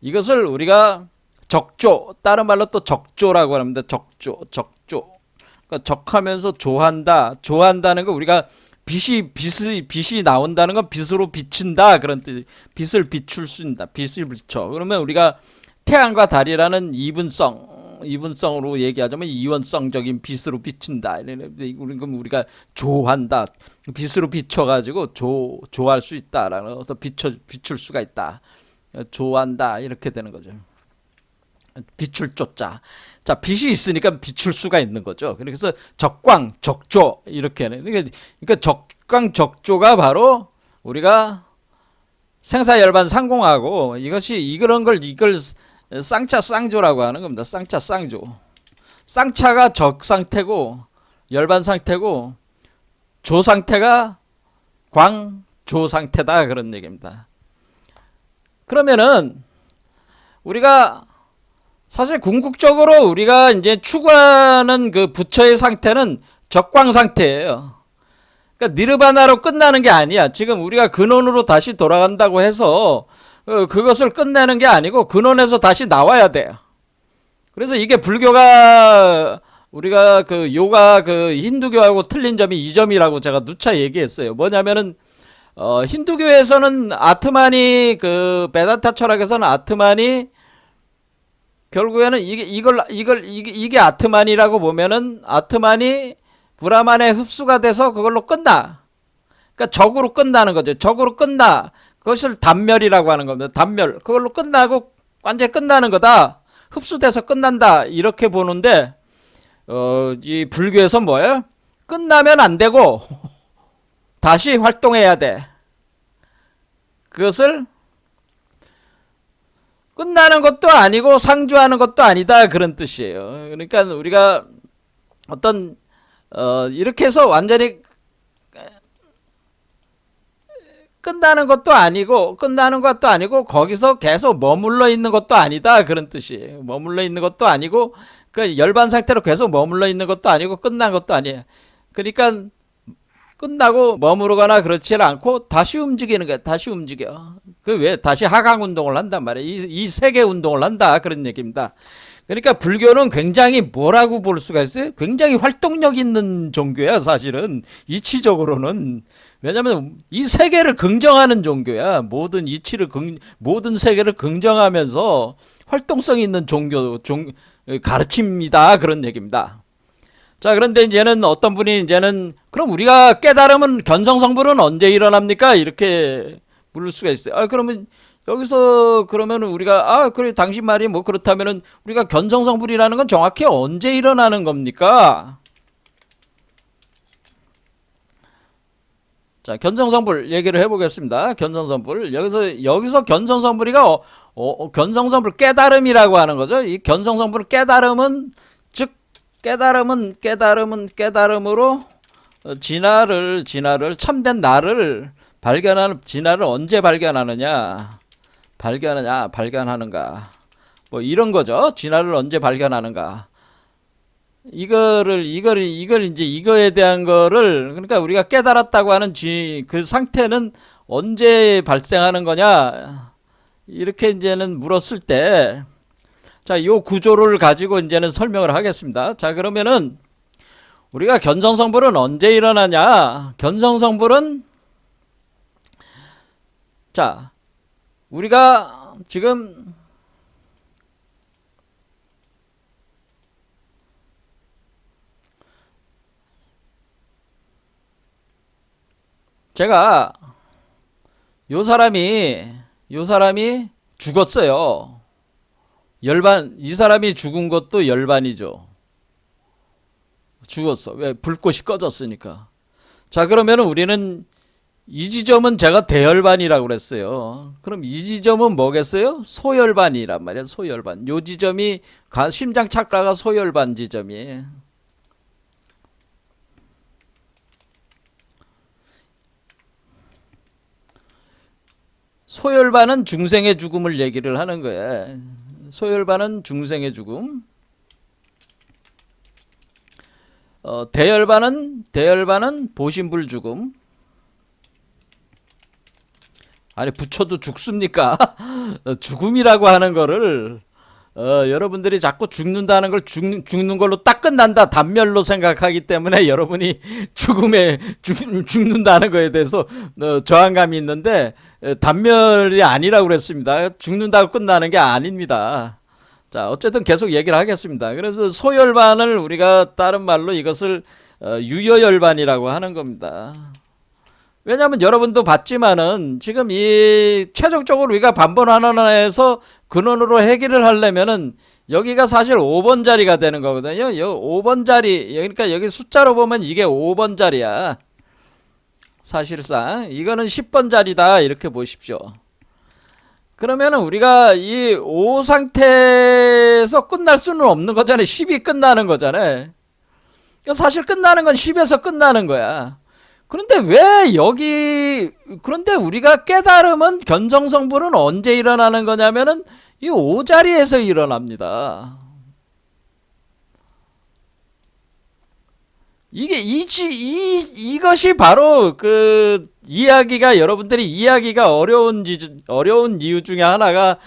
이것을 우리가 적조, 다른 말로 또 적조라고 합니다. 적조. 그러니까 적하면서 조한다는 거 우리가 빛이 나온다는 건 빛으로 비춘다 그런 뜻. 빛을 비출 수 있다. 빛을 비춰. 그러면 우리가 태양과 달이라는 이분성으로 얘기하자면 이원성적인 빛으로 비친다. 그럼 우리가 조한다. 빛으로 비춰가지고 조할 수 있다라는 것을 비출 수가 있다. 조한다 이렇게 되는 거죠. 비출 조자. 자, 빛이 있으니까 비출 수가 있는 거죠. 그래서 적광, 적조 이렇게는. 그러니까 적광, 적조가 바로 우리가 생사열반 상공하고 이걸 쌍차 쌍조라고 하는 겁니다. 쌍차 쌍조. 쌍차가 적 상태고 열반 상태고 조 상태가 광조 상태다 그런 얘기입니다. 그러면은 우리가 사실 궁극적으로 우리가 이제 추구하는 그 부처의 상태는 적광 상태예요. 그러니까 니르바나로 끝나는 게 아니야. 지금 우리가 근원으로 다시 돌아간다고 해서 그것을 끝내는 게 아니고 근원에서 다시 나와야 돼요. 그래서 이게 불교가 우리가 그 요가 그 힌두교하고 틀린 점이 이 점이라고 제가 누차 얘기했어요. 뭐냐면은 힌두교에서는 아트만이 그 베단타 철학에서는 아트만이 결국에는 이게 아트만이라고 보면은 아트만이 브라만에 흡수가 돼서 그걸로 끝나. 그러니까 적으로 끝나는 거죠. 적으로 끝나. 그것을 단멸이라고 하는 겁니다. 단멸. 그걸로 끝나고 완전히 끝나는 거다. 흡수돼서 끝난다. 이렇게 보는데 이 불교에서 뭐예요? 끝나면 안 되고 다시 활동해야 돼. 그것을 끝나는 것도 아니고 상주하는 것도 아니다 그런 뜻이에요. 그러니까 우리가 어떤 이렇게 해서 완전히 끝나는 것도 아니고 거기서 계속 머물러 있는 것도 아니다 그런 뜻이에요. 머물러 있는 것도 아니고 그 열반 상태로 계속 머물러 있는 것도 아니고 끝난 것도 아니에요. 그러니까 끝나고 머무르거나 그렇지 않고 다시 움직이는 거야. 다시 움직여. 그 왜 다시 하강 운동을 한단 말이에요. 이 세계 운동을 한다 그런 얘기입니다. 그러니까 불교는 굉장히 뭐라고 볼 수가 있어요? 굉장히 활동력 있는 종교야 사실은 이치적으로는. 왜냐하면 이 세계를 긍정하는 종교야. 모든 이치를 모든 세계를 긍정하면서 활동성 있는 가르침이다 그런 얘기입니다. 자, 그런데 이제는 어떤 분이 이제는 그럼 우리가 깨달으면 견성성불은 언제 일어납니까? 이렇게 물을 수가 있어요. 그러면 여기서 그러면 우리가 그래 당신 말이 뭐 그렇다면은 우리가 견성성불이라는 건 정확히 언제 일어나는 겁니까? 자, 견성성불 얘기를 해보겠습니다. 견성성불 여기서 견성성불이가 견성성불 깨달음이라고 하는 거죠. 이 견성성불 깨달음은 즉 깨달음으로 진화를 참된 나를 발견하는 진화를 언제 발견하는가 뭐 이런 거죠. 진화를 언제 발견하는가 이걸 이제 이거에 대한 거를 그러니까 우리가 깨달았다고 하는 그 상태는 언제 발생하는 거냐 이렇게 이제는 물었을 때 자, 요 구조를 가지고 이제는 설명을 하겠습니다. 자, 그러면은 우리가 견성성불은 언제 일어나냐? 견성성불은 자, 우리가 지금 제가 요 사람이 죽었어요. 이 사람이 죽은 것도 열반이죠. 죽었어. 왜? 불꽃이 꺼졌으니까. 자, 그러면 우리는 이 지점은 제가 대열반이라고 그랬어요. 그럼 이 지점은 뭐겠어요? 소열반이란 말이에요. 소열반. 요 지점이 심장 차크라가 소열반 지점이에요. 소열반은 중생의 죽음을 얘기를 하는 거야. 소열반은 중생의 죽음. 대열반은 보신불 죽음. 아니 부처도 죽습니까? 죽음이라고 하는 거를 여러분들이 자꾸 죽는다는 걸 죽는 걸로 딱 끝난다 단멸로 생각하기 때문에 여러분이 죽는다는 거에 대해서 저항감이 있는데 단멸이 아니라고 그랬습니다. 죽는다고 끝나는 게 아닙니다. 자, 어쨌든 계속 얘기를 하겠습니다. 그래서 소열반을 우리가 다른 말로 이것을 유여열반이라고 하는 겁니다. 왜냐하면 여러분도 봤지만은 지금 이 최종적으로 우리가 반번환원에서 근원으로 해결을 하려면은 여기가 사실 5번 자리가 되는 거거든요. 여기 5번 자리, 그러니까 여기 숫자로 보면 이게 5번 자리야. 사실상 이거는 10번 자리다 이렇게 보십시오. 그러면은 우리가 이 O 상태에서 끝날 수는 없는 거잖아요. 10이 끝나는 거잖아요. 그러니까 사실 끝나는 건 10에서 끝나는 거야. 그런데 왜 그런데 우리가 깨달음은 견성성불은 언제 일어나는 거냐면은 이 O 자리에서 일어납니다. 이것이 바로 그 여러분들이 이해하기가 어려운 이유 중에 하나가,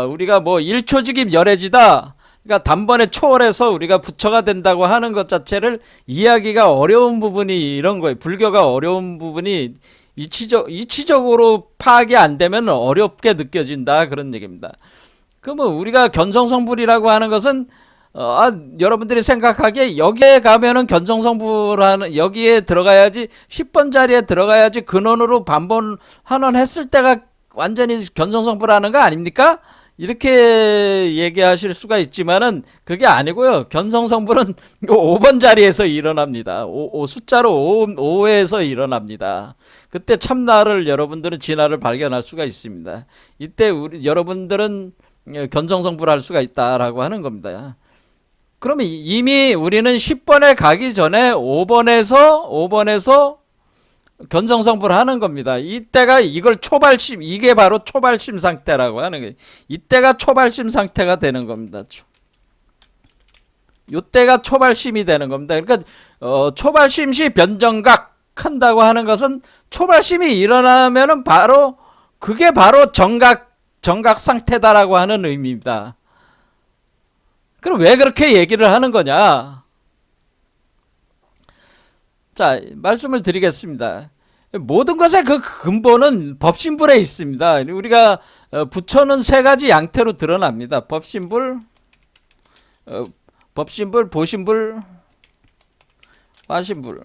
우리가 뭐 일초직입 열애지다. 그러니까 단번에 초월해서 우리가 부처가 된다고 하는 것 자체를 이해하기가 어려운 부분이 이런 거예요. 불교가 어려운 부분이 이치적으로 파악이 안 되면 어렵게 느껴진다. 그런 얘기입니다. 그러면 우리가 견성성불이라고 하는 것은, 여러분들이 생각하기에 여기에 가면은 견성성불하는, 여기에 들어가야지, 10번 자리에 들어가야지 근원으로 반번 환원했을 때가 완전히 견성성불하는 거 아닙니까? 이렇게 얘기하실 수가 있지만은 그게 아니고요. 견성성불은 5번 자리에서 일어납니다. 숫자로 5에서 일어납니다. 그때 참나를 여러분들은 진화를 발견할 수가 있습니다. 이때 여러분들은 견성성불할 수가 있다라고 하는 겁니다. 그러면 이미 우리는 10번에 가기 전에 5번에서 견성성불 하는 겁니다. 이때가 이게 바로 초발심 상태라고 하는 거예요. 이때가 초발심 상태가 되는 겁니다. 이때가 초발심이 되는 겁니다. 그러니까 초발심 시 변정각 한다고 하는 것은 초발심이 일어나면은 그게 바로 정각 상태다라고 하는 의미입니다. 그럼 왜 그렇게 얘기를 하는 거냐? 자, 말씀을 드리겠습니다. 모든 것의 그 근본은 법신불에 있습니다. 우리가 부처는 세 가지 양태로 드러납니다. 법신불, 보신불, 화신불.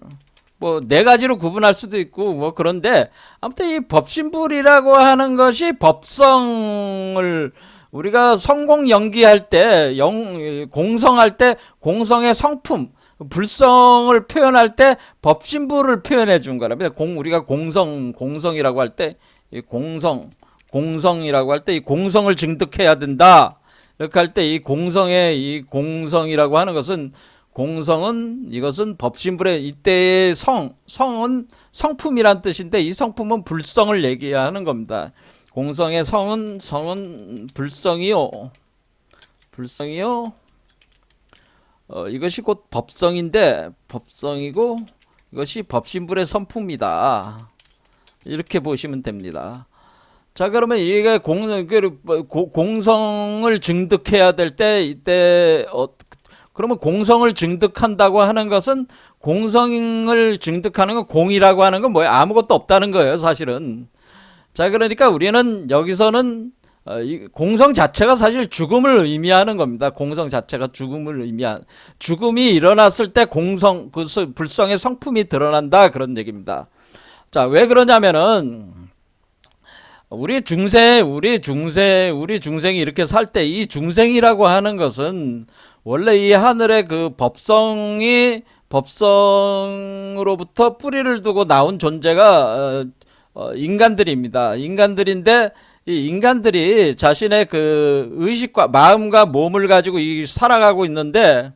뭐 네 가지로 구분할 수도 있고 뭐 그런데 아무튼 이 법신불이라고 하는 것이 법성을 우리가 성공 연기할 때 공성할 때 공성의 성품 불성을 표현할 때 법신불을 표현해 준 거랍니다. 우리가 공성이라고 할 때 공성이라고 할 때 이 공성을 증득해야 된다. 이렇게 할 때 이 공성이라고 하는 것은 이것은 법신불의 이때의 성은 성품이란 뜻인데 이 성품은 불성을 얘기하는 겁니다. 공성의 성은 불성이요. 이것이 곧 법성이고 이것이 법신불의 성품이다. 이렇게 보시면 됩니다. 자, 그러면 이게 공성을 증득해야 될 때 이때 그러면 공성을 증득한다고 하는 것은 공성을 증득하는 건 공이라고 하는 건 뭐예요? 아무것도 없다는 거예요, 사실은. 자, 그러니까 우리는 여기서는 공성 자체가 사실 죽음을 의미하는 겁니다. 공성 자체가 죽음이 일어났을 때 불성의 성품이 드러난다 그런 얘기입니다. 자, 왜 그러냐면은 우리 중생이 이렇게 살 때 이 중생이라고 하는 것은 원래 이 하늘의 그 법성으로부터 뿌리를 두고 나온 존재가 인간들입니다. 인간들인데 이 인간들이 자신의 그 의식과 마음과 몸을 가지고 살아가고 있는데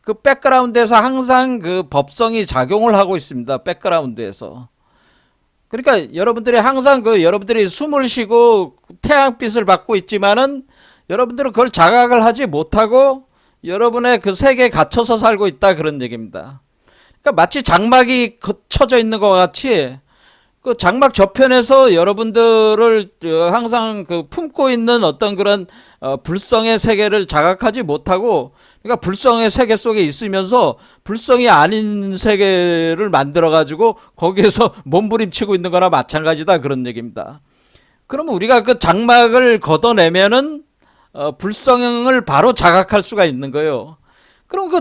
그 백그라운드에서 항상 그 법성이 작용을 하고 있습니다. 백그라운드에서. 그러니까 여러분들이 항상 여러분들이 숨을 쉬고 태양빛을 받고 있지만은 여러분들은 그걸 자각을 하지 못하고 여러분의 그 세계에 갇혀서 살고 있다 그런 얘기입니다. 그러니까 마치 장막이 쳐져 있는 것 같이 그 장막 저편에서 여러분들을 항상 그 품고 있는 어떤 그런 불성의 세계를 자각하지 못하고 그러니까 불성의 세계 속에 있으면서 불성이 아닌 세계를 만들어 가지고 거기에서 몸부림치고 있는 거나 마찬가지다 그런 얘기입니다. 그러면 우리가 그 장막을 걷어내면은 불성을 바로 자각할 수가 있는 거예요. 그럼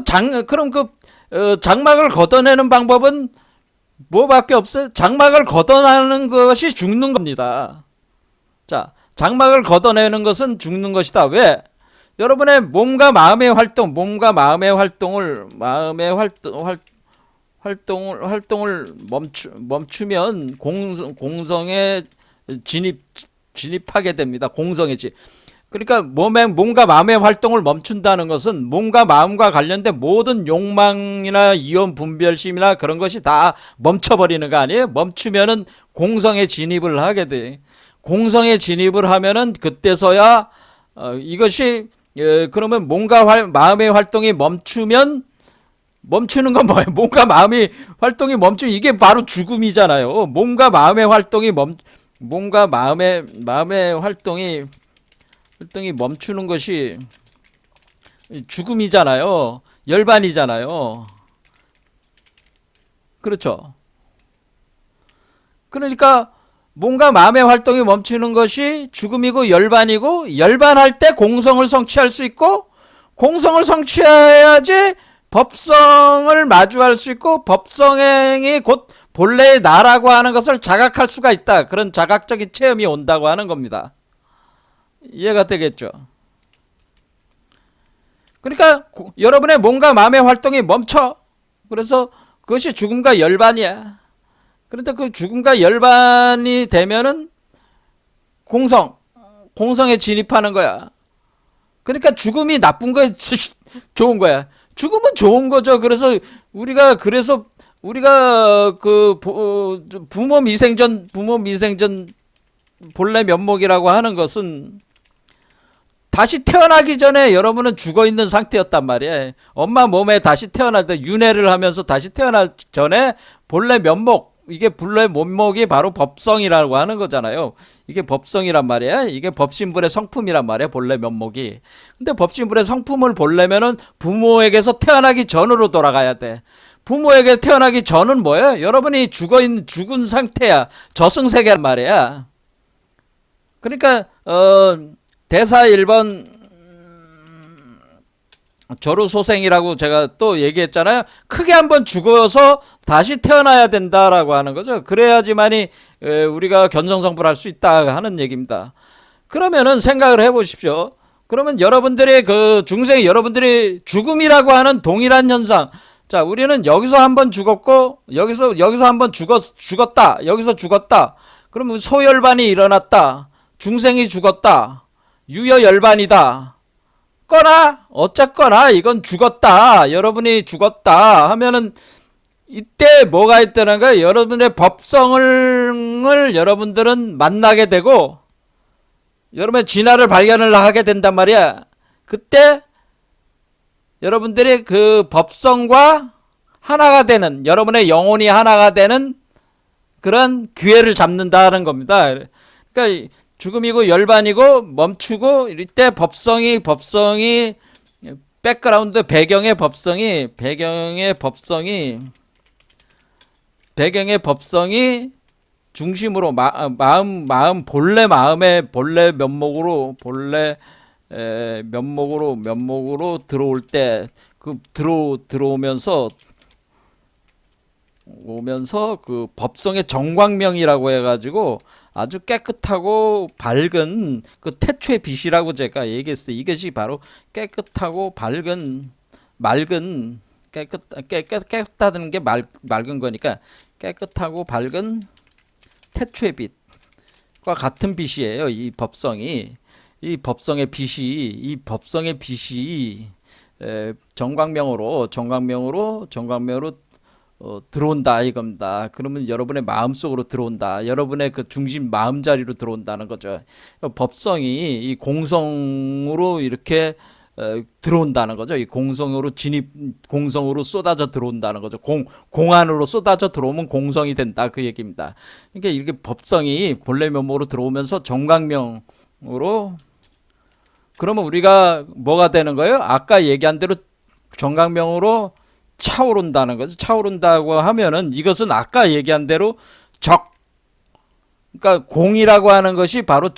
장막을 걷어내는 방법은 뭐밖에 없어요? 장막을 걷어내는 것이 죽는 겁니다. 자, 장막을 걷어내는 것은 죽는 것이다. 왜? 여러분의 몸과 마음의 활동을 멈추면 공성에 진입하게 됩니다. 공성의 진입. 그러니까 몸과 마음의 활동을 멈춘다는 것은 몸과 마음과 관련된 모든 욕망이나 이혼 분별심이나 그런 것이 다 멈춰버리는 거 아니에요? 멈추면은 공성에 진입을 하게 돼. 공성에 진입을 하면은 그때서야 이것이 그러면 몸과 마음의 활동이 멈추는 건 뭐예요? 몸과 마음의 활동이 멈추면 이게 바로 죽음이잖아요. 몸과 마음의 활동이 멈추는 것이 죽음이잖아요. 열반이잖아요. 그렇죠. 그러니까 몸과 마음의 활동이 멈추는 것이 죽음이고 열반이고, 열반할 때 공성을 성취할 수 있고, 공성을 성취해야지 법성을 마주할 수 있고, 법성행이 곧 본래의 나라고 하는 것을 자각할 수가 있다. 그런 자각적인 체험이 온다고 하는 겁니다. 이해가 되겠죠? 그러니까 여러분의 몸과 마음의 활동이 멈춰. 그래서 그것이 죽음과 열반이야. 그런데 그 죽음과 열반이 되면은 공성에 진입하는 거야. 그러니까 죽음이 나쁜 거야, 좋은 거야. 죽음은 좋은 거죠. 그래서 우리가 그 부모 미생전 본래 면목이라고 하는 것은 다시 태어나기 전에 여러분은 죽어 있는 상태였단 말이에요. 엄마 몸에 다시 태어날 때 윤회를 하면서 다시 태어날 전에 본래 면목, 이게 본래 면목이 바로 법성이라고 하는 거잖아요. 이게 법성이란 말이에요. 이게 법신불의 성품이란 말이에요. 본래 면목이. 근데 법신불의 성품을 보려면은 부모에게서 태어나기 전으로 돌아가야 돼. 부모에게 태어나기 전은 뭐예요? 여러분이 죽은 상태야. 저승세계란 말이야. 그러니까 대사 1번 조루소생이라고 제가 또 얘기했잖아요. 크게 한번 죽어서 다시 태어나야 된다라고 하는 거죠. 그래야지만이 우리가 견성성불할 수 있다 하는 얘기입니다. 그러면은 생각을 해보십시오. 그러면 여러분들의 그 중생이 여러분들이 죽음이라고 하는 동일한 현상. 자, 우리는 여기서 한번 죽었고 여기서 한번 죽었다. 여기서 죽었다. 그러면 소열반이 일어났다. 중생이 죽었다. 유여열반이다. 어쨌거나 이건 죽었다. 여러분이 죽었다 하면은 이때 뭐가 있다는 거예요? 여러분의 법성을 여러분들은 만나게 되고 여러분의 진화를 발견을 하게 된단 말이야. 그때 여러분들이 그 법성과 하나가 되는, 여러분의 영혼이 하나가 되는 그런 기회를 잡는다는 겁니다. 그러니까 죽음이고 열반이고 멈추고 이때 법성이 백그라운드 배경의 법성이 중심으로 마음 본래 마음의 본래 면목으로 들어올 때 그 들어오면서 그 법성의 정광명이라고 해가지고 아주 깨끗하고 밝은 그 태초의 빛이라고 제가 얘기했어요. 이것이 바로 깨끗하고 밝은 맑은 깨끗하다는 게 맑은 거니까 깨끗하고 밝은 태초의 빛과 같은 빛이에요. 이 법성의 빛이 정광명으로 들어온다 이겁니다. 그러면 여러분의 마음속으로 들어온다. 여러분의 그 중심 마음자리로 들어온다는 거죠. 법성이 이 공성으로 이렇게 들어온다는 거죠. 이 공성으로 쏟아져 들어온다는 거죠. 공 안으로 쏟아져 들어오면 공성이 된다 그 얘기입니다. 그러니까 이렇게 법성이 본래 면목으로 들어오면서 정광명으로, 그러면 우리가 뭐가 되는 거예요? 아까 얘기한 대로 정광명으로 차오른다는 거죠. 차오른다고 하면은 이것은 아까 얘기한 대로 그러니까 공이라고 하는 것이 바로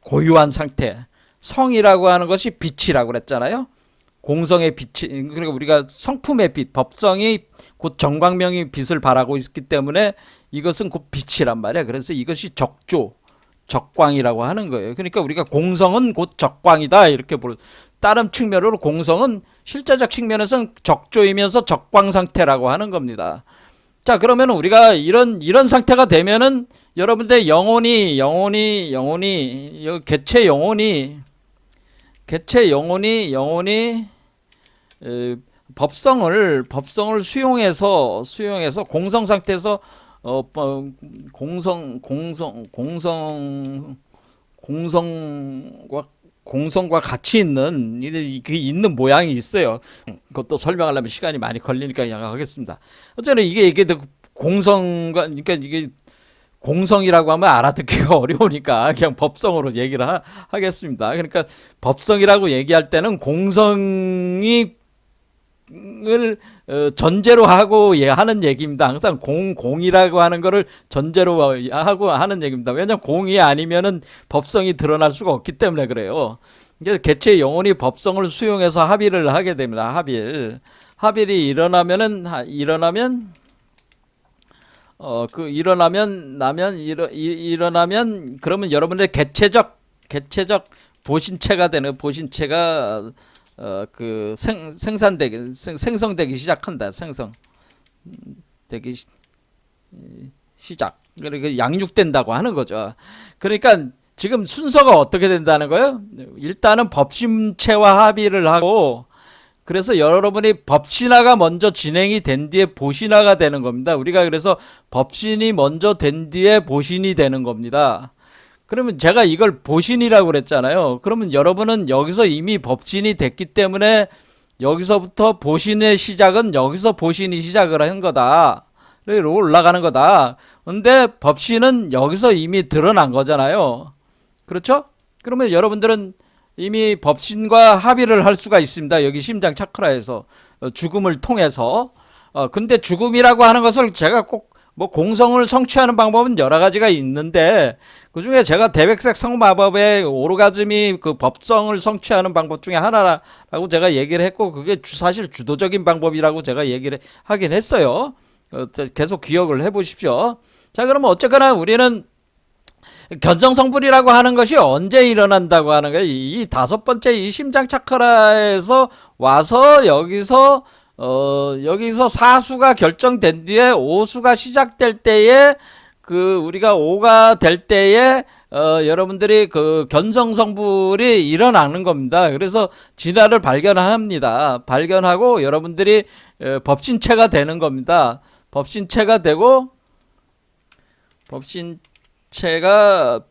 고유한 상태. 성이라고 하는 것이 빛이라고 그랬잖아요. 공성의 빛이, 그러니까 우리가 성품의 빛, 법성이 곧 정광명이 빛을 발하고 있기 때문에 이것은 곧 빛이란 말이야. 그래서 이것이 적광이라고 하는 거예요. 그러니까 우리가 공성은 곧 적광이다 이렇게 다른 측면으로 공성은 실제적 측면에서는 적조이면서 적광 상태라고 하는 겁니다. 자, 그러면 우리가 이런 상태가 되면은 여러분들 영혼이 개체 영혼이 법성을 수용해서 공성 상태에서 공성과 같이 있는 있는 모양이 있어요. 그것도 설명하려면 시간이 많이 걸리니까 그냥 하겠습니다. 어쨌든 이게 공성과 그러니까 이게 공성이라고 하면 알아듣기가 어려우니까 그냥 법성으로 얘기를 하겠습니다. 그러니까 법성이라고 얘기할 때는 공성이 을 전제로 하고 하는 얘기입니다. 항상 공이라고 하는 거를 전제로 하고 하는 얘기입니다. 왜냐하면 공이 아니면은 법성이 드러날 수가 없기 때문에 그래요. 이제 개체 영혼이 법성을 수용해서 합의를 하게 됩니다. 합일이 일어나면 그러면 여러분의 개체적 보신체가 되는 보신체가 생성되기 시작한다. 생성되기 시작. 그러니까 양육된다고 하는 거죠. 그러니까 지금 순서가 어떻게 된다는 거예요? 일단은 법신체와 합의를 하고, 그래서 여러분이 법신화가 먼저 진행이 된 뒤에 보신화가 되는 겁니다. 우리가 그래서 법신이 먼저 된 뒤에 보신이 되는 겁니다. 그러면 제가 이걸 보신이라고 그랬잖아요. 그러면 여러분은 여기서 이미 법신이 됐기 때문에 여기서부터 보신의 시작은 여기서 보신이 시작을 한 거다. 올라가는 거다. 근데 법신은 여기서 이미 드러난 거잖아요. 그렇죠? 그러면 여러분들은 이미 법신과 합의를 할 수가 있습니다. 여기 심장 차크라에서 죽음을 통해서. 근데 죽음이라고 하는 것을 제가 꼭 공성을 성취하는 방법은 여러 가지가 있는데, 그 중에 제가 대백색 성마법의 오르가즘이 그 법성을 성취하는 방법 중에 하나라고 제가 얘기를 했고, 그게 사실 주도적인 방법이라고 제가 얘기를 하긴 했어요. 계속 기억을 해 보십시오. 자, 그러면 어쨌거나 우리는 견성성불이라고 하는 것이 언제 일어난다고 하는 거예요? 이 다섯 번째 이 심장 차크라에서 와서 여기서 사수가 결정된 뒤에 오수가 시작될 때에 우리가 오가 될 때에 여러분들이 견성성불이 일어나는 겁니다. 그래서 진화를 발견합니다. 발견하고 여러분들이 법신체가 되는 겁니다. 법신체가 되고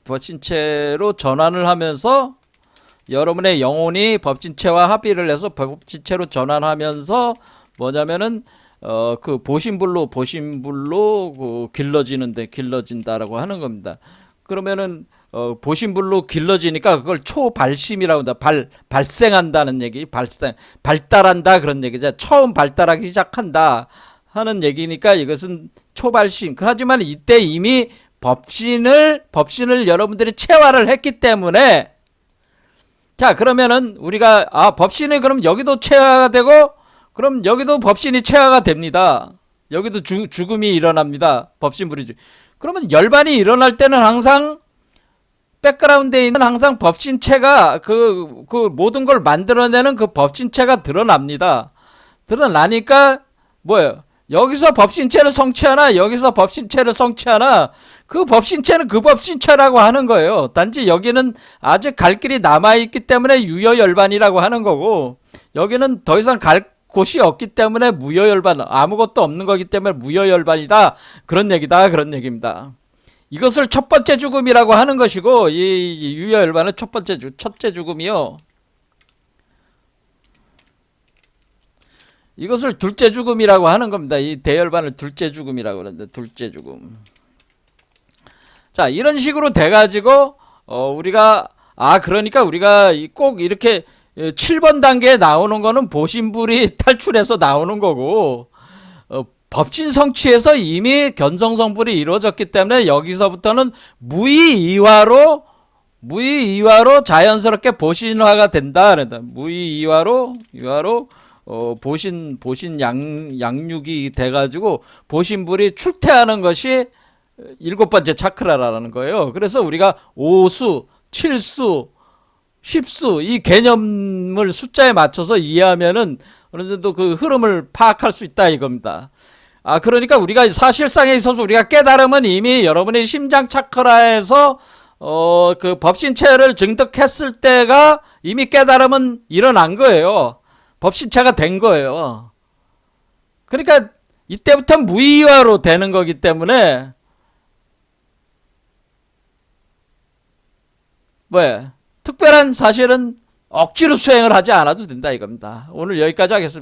법신체로 전환을 하면서 여러분의 영혼이 법신체와 합의를 해서 법신체로 전환하면서 뭐냐면은 보신불로 길러진다라고 하는 겁니다. 그러면은 보신불로 길러지니까 그걸 초발심이라고 한다. 발생한다는 얘기, 발달한다 그런 얘기죠. 처음 발달하기 시작한다 하는 얘기니까 이것은 초발심. 하지만 이때 이미 법신을 여러분들이 체화를 했기 때문에, 자, 그러면은 우리가 법신이 그럼 여기도 체화가 되고, 그럼 여기도 법신이 체화가 됩니다. 여기도 죽음이 일어납니다. 법신불이. 그러면 열반이 일어날 때는 항상 백그라운드에 있는 항상 법신체가 그 모든 걸 만들어내는 그 법신체가 드러납니다. 드러나니까 뭐예요? 여기서 법신체를 성취하나 여기서 법신체를 성취하나 그 법신체는 그 법신체라고 하는 거예요. 단지 여기는 아직 갈 길이 남아있기 때문에 유여열반이라고 하는 거고, 여기는 더 이상 갈 곳이 없기 때문에 무여열반, 아무것도 없는 거기 때문에 무여열반이다. 그런 얘기입니다. 이것을 첫 번째 죽음이라고 하는 것이고, 이 유여열반은 첫째 죽음이요. 이것을 둘째 죽음이라고 하는 겁니다. 이 대열반을 둘째 죽음이라고 그러는데, 둘째 죽음. 자, 이런 식으로 돼가지고 우리가 그러니까 우리가 꼭 이렇게 7번 단계에 나오는 거는 보신불이 탈출해서 나오는 거고, 법신 성취에서 이미 견성성불이 이루어졌기 때문에 여기서부터는 무의이화로 자연스럽게 보신화가 된다. 무의이화로 보신 양육이 돼가지고 보신불이 출퇴하는 것이 7번째 차크라라는 거예요. 그래서 우리가 5수, 7수, 10수 이 개념을 숫자에 맞춰서 이해하면은 어느 정도 그 흐름을 파악할 수 있다 이겁니다. 그러니까 우리가 사실상에 있어서 우리가 깨달음은 이미 여러분의 심장 차크라에서 그 법신체를 증득했을 때가 이미 깨달음은 일어난 거예요. 법신체가 된 거예요. 그러니까 이때부터 무의화로 되는 거기 때문에 왜 특별한 사실은 억지로 수행을 하지 않아도 된다 이겁니다. 오늘 여기까지 하겠습니다.